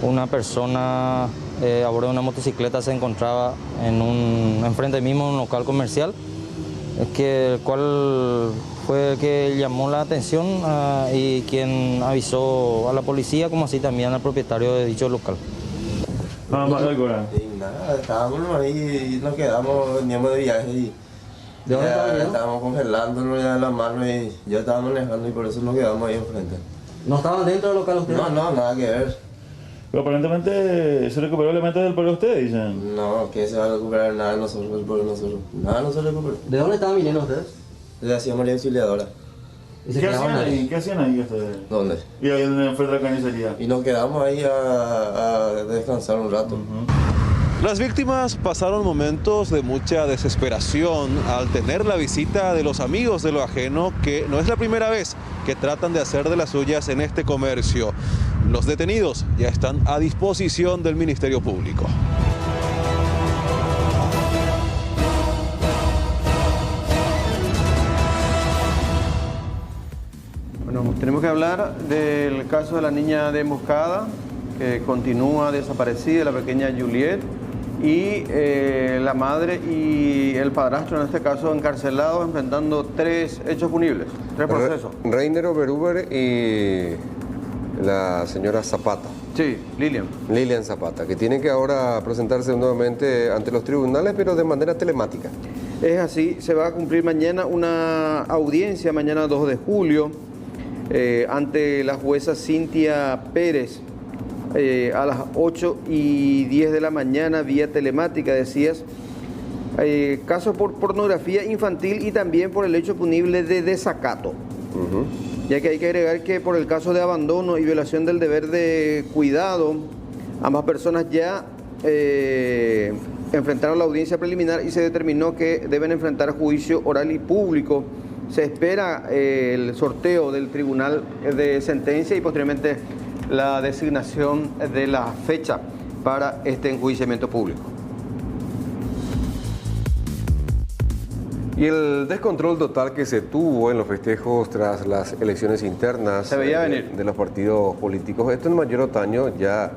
una persona a bordo de una motocicleta se encontraba enfrente mismo de un local comercial. el cual fue el que llamó la atención y quien avisó a la policía, como así también al propietario de dicho local. Nada, estábamos ahí y nos quedamos, veníamos de viaje y ¿de dónde estaban? Estábamos congelándonos ya la mano y yo estaba manejando y por eso nos quedamos ahí enfrente. ¿No estaban dentro del local ustedes? No, nada que ver. Pero aparentemente se recuperó el elemento del pueblo de ustedes, dicen. No, que se va a recuperar nada de nosotros, el pueblo de nosotros. Nada no se recuperó. ¿De dónde estaban viniendo ustedes? De la María Auxiliadora. ¿Qué hacían ahí ustedes? ¿Dónde? Y ahí enfrente de la carnicería. Y nos quedamos ahí a descansar un rato. Las víctimas pasaron momentos de mucha desesperación al tener la visita de los amigos de lo ajeno, que no es la primera vez que tratan de hacer de las suyas en este comercio. Los detenidos ya están a disposición del Ministerio Público. Bueno, tenemos que hablar del caso de la niña de Moscada, que continúa desaparecida, la pequeña Juliet, y la madre y el padrastro, en este caso, encarcelados, enfrentando 3 hechos punibles, 3 procesos. Reiner Oberhuber y la señora Zapata. Sí, Lilian. Lilian Zapata, que tienen que ahora presentarse nuevamente ante los tribunales, pero de manera telemática. Es así, se va a cumplir mañana una audiencia, mañana 2 de julio, ante la jueza Cintia Pérez, a las 8:10 de la mañana, vía telemática, decías. Caso por pornografía infantil y también por el hecho punible de desacato. Ya que hay que agregar que por el caso de abandono y violación del deber de cuidado, ambas personas ya enfrentaron la audiencia preliminar y se determinó que deben enfrentar juicio oral y público. Se espera el sorteo del tribunal de sentencia y posteriormente la designación de la fecha para este enjuiciamiento público. Y el descontrol total que se tuvo en los festejos tras las elecciones internas de los partidos políticos, esto en Mayor Otaño ya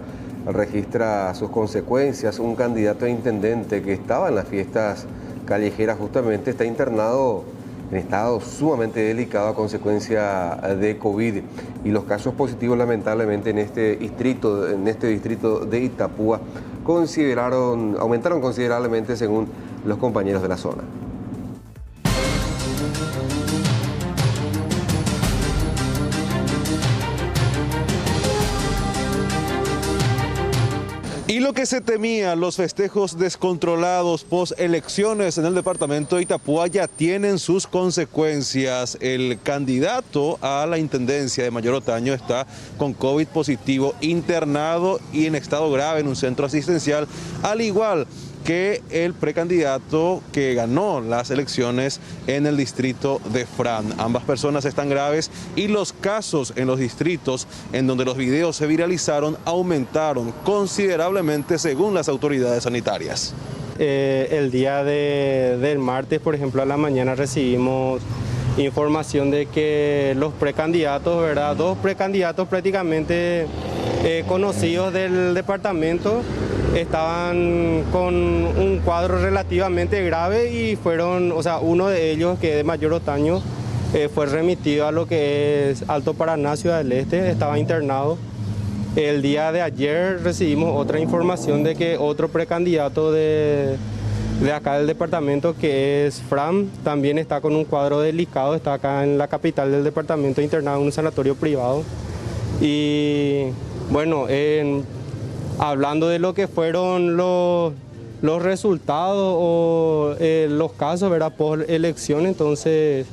registra sus consecuencias. Un candidato a intendente que estaba en las fiestas callejeras justamente está internado en estado sumamente delicado a consecuencia de COVID. Y los casos positivos, lamentablemente, en este distrito de Itapúa aumentaron considerablemente según los compañeros de la zona. Y lo que se temía, los festejos descontrolados post-elecciones en el departamento de Itapúa ya tienen sus consecuencias. El candidato a la intendencia de Mayor Otaño está con COVID positivo, internado y en estado grave en un centro asistencial, al igual que el precandidato que ganó las elecciones en el distrito de Fran. Ambas personas están graves y los casos en los distritos en donde los videos se viralizaron aumentaron considerablemente según las autoridades sanitarias. El día del martes, por ejemplo, a la mañana recibimos información de que los precandidatos, ¿verdad? 2 precandidatos prácticamente conocidos del departamento estaban con un cuadro relativamente grave y fueron, uno de ellos, que es de Mayor Otaño, fue remitido a lo que es Alto Paraná, Ciudad del Este, estaba internado. El día de ayer recibimos otra información de que otro precandidato de acá del departamento, que es Fran, también está con un cuadro delicado, está acá en la capital del departamento, internado en un sanatorio privado. Y bueno, hablando de lo que fueron los resultados o los casos, ¿verdad?, por elección, entonces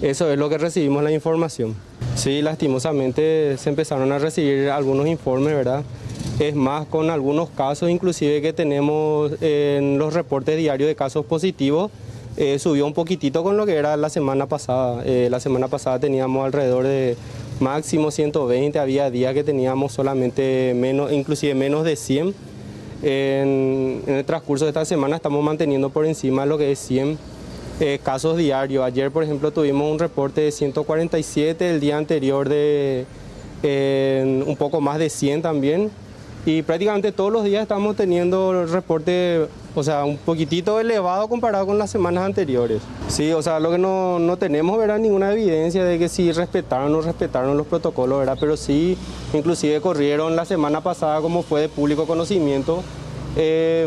eso es lo que recibimos la información. Sí, lastimosamente se empezaron a recibir algunos informes, ¿verdad? Es más, con algunos casos inclusive que tenemos en los reportes diarios de casos positivos, subió un poquitito con lo que era la semana pasada. La semana pasada teníamos alrededor de máximo 120, había días que teníamos solamente menos, inclusive menos de 100. En el transcurso de esta semana estamos manteniendo por encima de lo que es 100 casos diarios. Ayer, por ejemplo, tuvimos un reporte de 147, el día anterior de un poco más de 100 también. Y prácticamente todos los días estamos teniendo reporte O sea, un poquitito elevado comparado con las semanas anteriores. Sí, o sea, lo que no tenemos, ¿verdad?, ninguna evidencia de que si respetaron o no respetaron los protocolos, ¿verdad? Pero sí, inclusive corrieron la semana pasada, como fue de público conocimiento,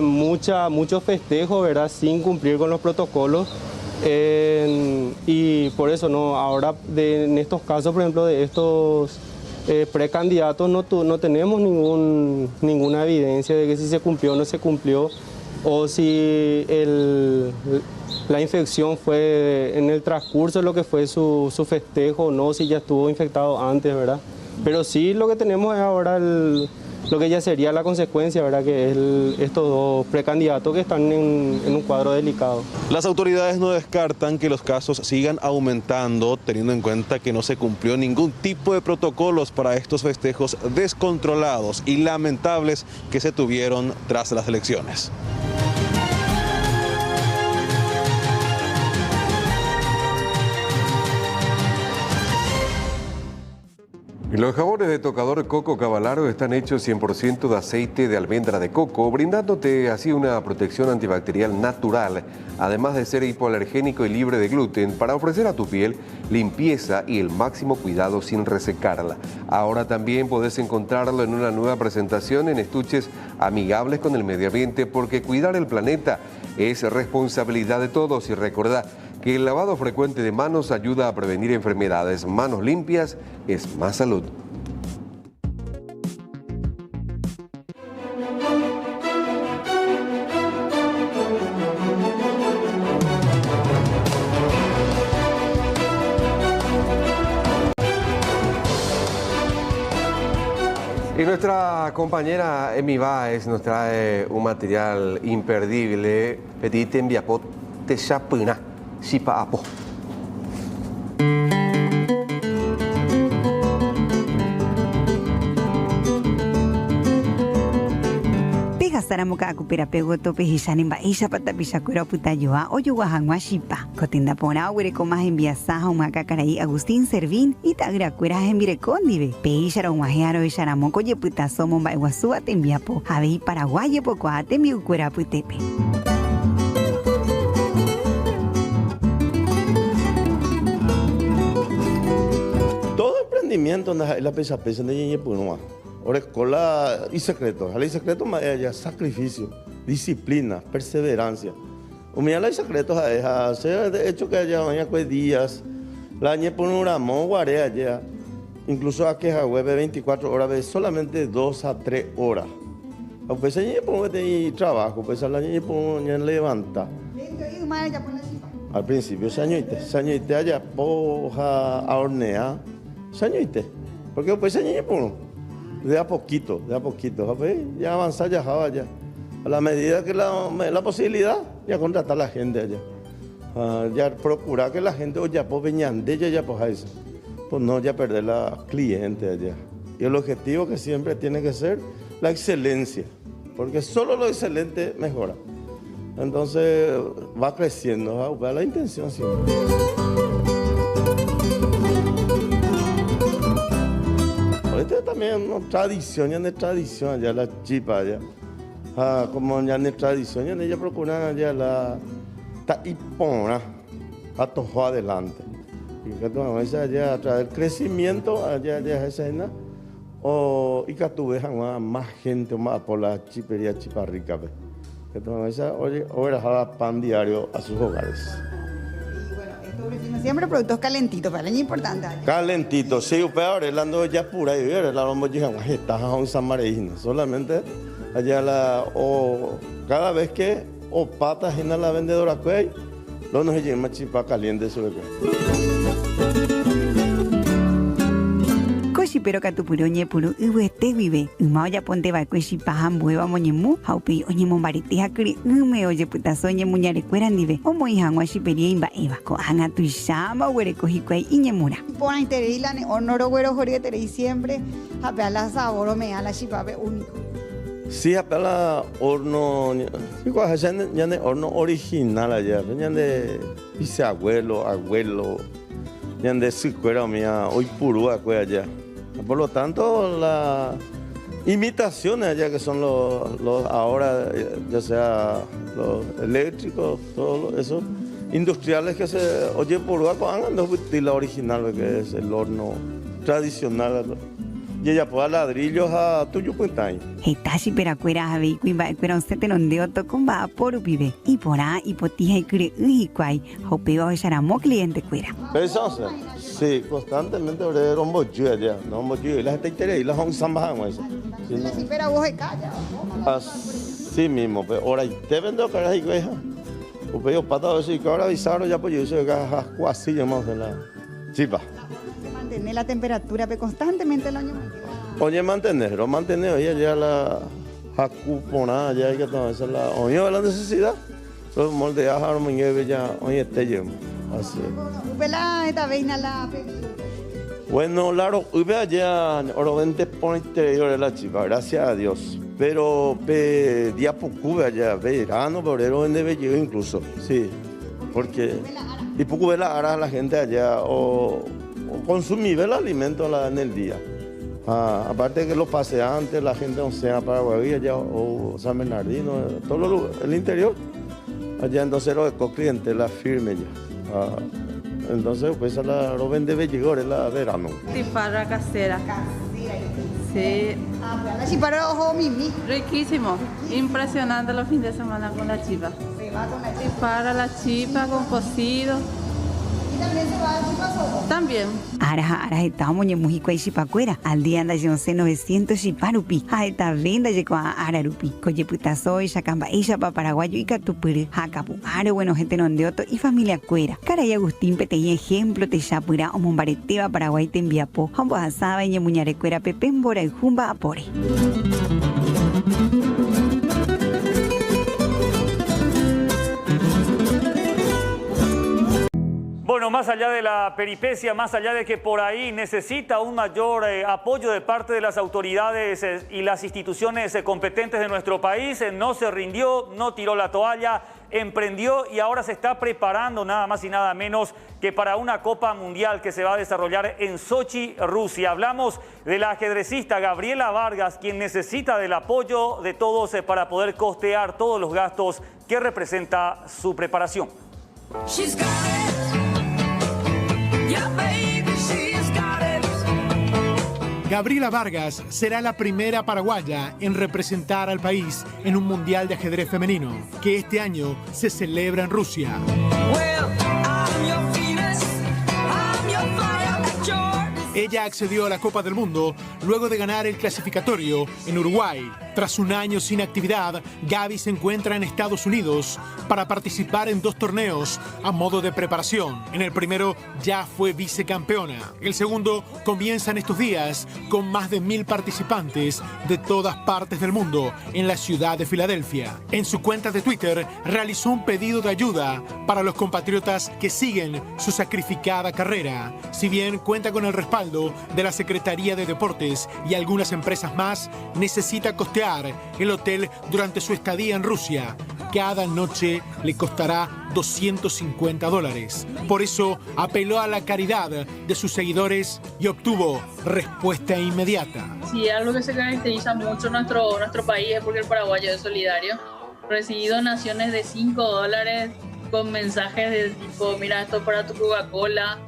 muchos festejos, ¿verdad?, sin cumplir con los protocolos. Y por eso, ¿no? Ahora, en estos casos, por ejemplo, de estos precandidatos, no tenemos ninguna evidencia de que si se cumplió o no se cumplió, o si la infección fue en el transcurso de lo que fue su festejo o no, si ya estuvo infectado antes, ¿verdad? Pero sí, lo que tenemos es ahora lo que ya sería la consecuencia, ¿verdad?, que es estos dos precandidatos que están en un cuadro delicado. Las autoridades no descartan que los casos sigan aumentando, teniendo en cuenta que no se cumplió ningún tipo de protocolos para estos festejos descontrolados y lamentables que se tuvieron tras las elecciones. Los jabones de tocador Coco Cavalaro están hechos 100% de aceite de almendra de coco, brindándote así una protección antibacterial natural, además de ser hipoalergénico y libre de gluten, para ofrecer a tu piel limpieza y el máximo cuidado sin resecarla. Ahora también podés encontrarlo en una nueva presentación en estuches amigables con el medio ambiente, porque cuidar el planeta es responsabilidad de todos. Y recordá que el lavado frecuente de manos ayuda a prevenir enfermedades. Manos limpias es más salud. Y nuestra compañera Emi Báez nos trae un material imperdible. Pedite en Viapot te chapuna. Sipa apo. Saramuka akupira pego tope hisani ba isha pata pisakura putayoa oyo wahangwa shipa kotinda pona were komas enviasaja umaka karai Agustín Servín y tagra cuera envire condive peishara umahearo isharamoko ye puta somo ba iguazú atembiapo habei paraguaye poco atembiu cuera putepe. Todo emprendimiento en la pesa de Yepunua. Ahora escuela y secreto. El secreto es sacrificio, disciplina, perseverancia. Humilla el secreto es hacer de hecho que haya mañana días. La ñe por un ramo guarea ya. Incluso aquí a web 24 horas de solamente 2 a 3 horas. Pues se pone trabajo, pues la ñe pone levanta. Al principio se añoite allá poja a hornear, se añoite. Porque pues se ñe pone. De a poquito, ya avanzar, ya vaya. A la medida que la posibilidad, ya contratar a la gente allá. Ya procurar que la gente, ya pues veñande, ya pues eso. Pues no, ya perder la cliente allá. Y el objetivo que siempre tiene que ser la excelencia, porque solo lo excelente mejora. Entonces va creciendo, va la intención siempre. Esto también es una tradición, ya la chipa ya. Como ya es tradición, ya ella procura ya la taipona a tojo adelante. Y que tú ya traer crecimiento allá esa escena o y que tú veas más gente más por la chipería chipa rica. Que tú esa oye ahora pan diario a sus hogares. Siempre productos calentitos, para el importante. Calentitos, sí, usted ahora hablando ya pura y ver, la vamos a llegar a un San Marino. Solamente allá cada vez que o patas en la vendedora que no nos lleva chipa caliente sobre pero catupuro ñepuru uete vive umaya ponte va cueshi paham bueva moñemu haupi oñemo barite hakri ume oye putazo ñemuñare cuerandive omo ihangwa shiperia imbaeva ko hanga tu shama were kohikwai iñemura pona interila ne honoro wero jorie tere siempre apela sabor me ala shipabe único. Sí, apela horno, ya de horno original allá, ya de bisabuelo, abuelo, ya de su cuera mía, hoy purúa allá. Por lo tanto, imitaciones allá que son los ahora, ya sea los eléctricos, todos esos industriales que se oye por la original, que es el horno tradicional. Y ella puede ladrillos a tuyo cuentai. Hetashi peracuera javi cuimba cuera un sete nondeo tocumba por pibe. Y por ahí hipotija y cure ujicuay. Hopeo echaramo cliente cuera. Pensamos, sí, constantemente sobre rombo allá. No rombo y la gente quiere ir, la hong sambajamos eso. Si pero vos se calla. Así mismo, pero ahora te vendo caras y cueja. O peo patado eso y que ahora avisaron ya pues yo soy así llamamos de la chipa. Mantener la temperatura constantemente el año. Oye, mantener ella ya la jacuponada, ya hay que tomar esa la oye la necesidad. Los moldeados ahora me ya oye te llevo. Así. Upela esta vez la. Bueno, claro, uve ya oro 20 por interior de la chiva, gracias a Dios. Pero día poco allá verano, febrero en de incluso, sí, porque y poco ve la gente allá o consumir el alimento en el día. Aparte que los paseantes, la gente sea Paraguay allá o San Bernardino, todo el interior, allá entonces los clientes la firme ya. Entonces pues la lo vende belligor la verano. Tifarra casera. Sí. Si para ojo mimi. Riquísimo. Impresionante los fines de semana con la chipa. Se va con la chipa. Para la chipa con cocido. También se va a chipa. También. Ara estamos en Mujico y Chipacuera. Al día anda 900 Chiparupi. A esta venda llegó a Ararupi. Coyeputazo y Chacamba y Chapa Paraguayo y Catupuri. Jacapu. Ara bueno gente nondeoto y familia Cuera. Caray Agustín Petey ejemplo te chapura o Mombareteba Paraguay te enviapo. Hombo asaba y muñare Cuera Pepembora y Jumba Apore. Bueno, más allá de la peripecia, más allá de que por ahí necesita un mayor apoyo de parte de las autoridades y las instituciones competentes de nuestro país, no se rindió, no tiró la toalla, emprendió y ahora se está preparando nada más y nada menos que para una Copa Mundial que se va a desarrollar en Sochi, Rusia. Hablamos de la ajedrecista Gabriela Vargas, quien necesita del apoyo de todos para poder costear todos los gastos que representa su preparación. Gabriela Vargas será la primera paraguaya en representar al país en un mundial de ajedrez femenino, que este año se celebra en Rusia. Ella accedió a la Copa del Mundo luego de ganar el clasificatorio en Uruguay. Tras un año sin actividad, Gaby se encuentra en Estados Unidos para participar en 2 torneos a modo de preparación. En el primero ya fue vicecampeona. El segundo comienza en estos días con más de 1000 participantes de todas partes del mundo en la ciudad de Filadelfia. En su cuenta de Twitter realizó un pedido de ayuda para los compatriotas que siguen su sacrificada carrera. Si bien cuenta con el respaldo de la Secretaría de Deportes y algunas empresas más, necesita costear el hotel durante su estadía en Rusia. Cada noche le costará $250. Por eso apeló a la caridad de sus seguidores y obtuvo respuesta inmediata. Sí, algo que se caracteriza mucho nuestro país es porque el paraguayo es solidario. Recibí donaciones de $5 con mensajes de tipo, mira, esto para tu Coca-Cola.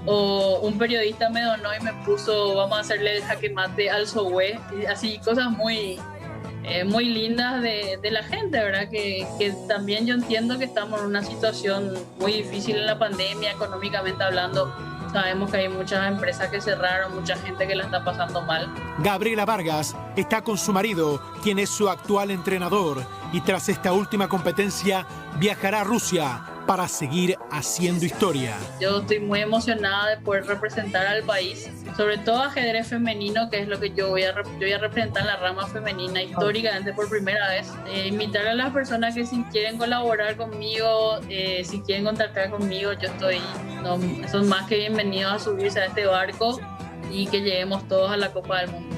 O un periodista me donó y me puso, vamos a hacerle el jaque mate al Sohue. Así, cosas muy lindas de la gente, ¿verdad? Que también yo entiendo que estamos en una situación muy difícil en la pandemia, económicamente hablando. Sabemos que hay muchas empresas que cerraron, mucha gente que la está pasando mal. Gabriela Vargas está con su marido, quien es su actual entrenador, y tras esta última competencia viajará a Rusia para seguir haciendo historia. Yo estoy muy emocionada de poder representar al país, sobre todo ajedrez femenino, que es lo que yo voy a representar en la rama femenina históricamente por primera vez. Invitar a las personas que si quieren colaborar conmigo, si quieren contactar conmigo, yo son más que bienvenidos a subirse a este barco y que lleguemos todos a la Copa del Mundo.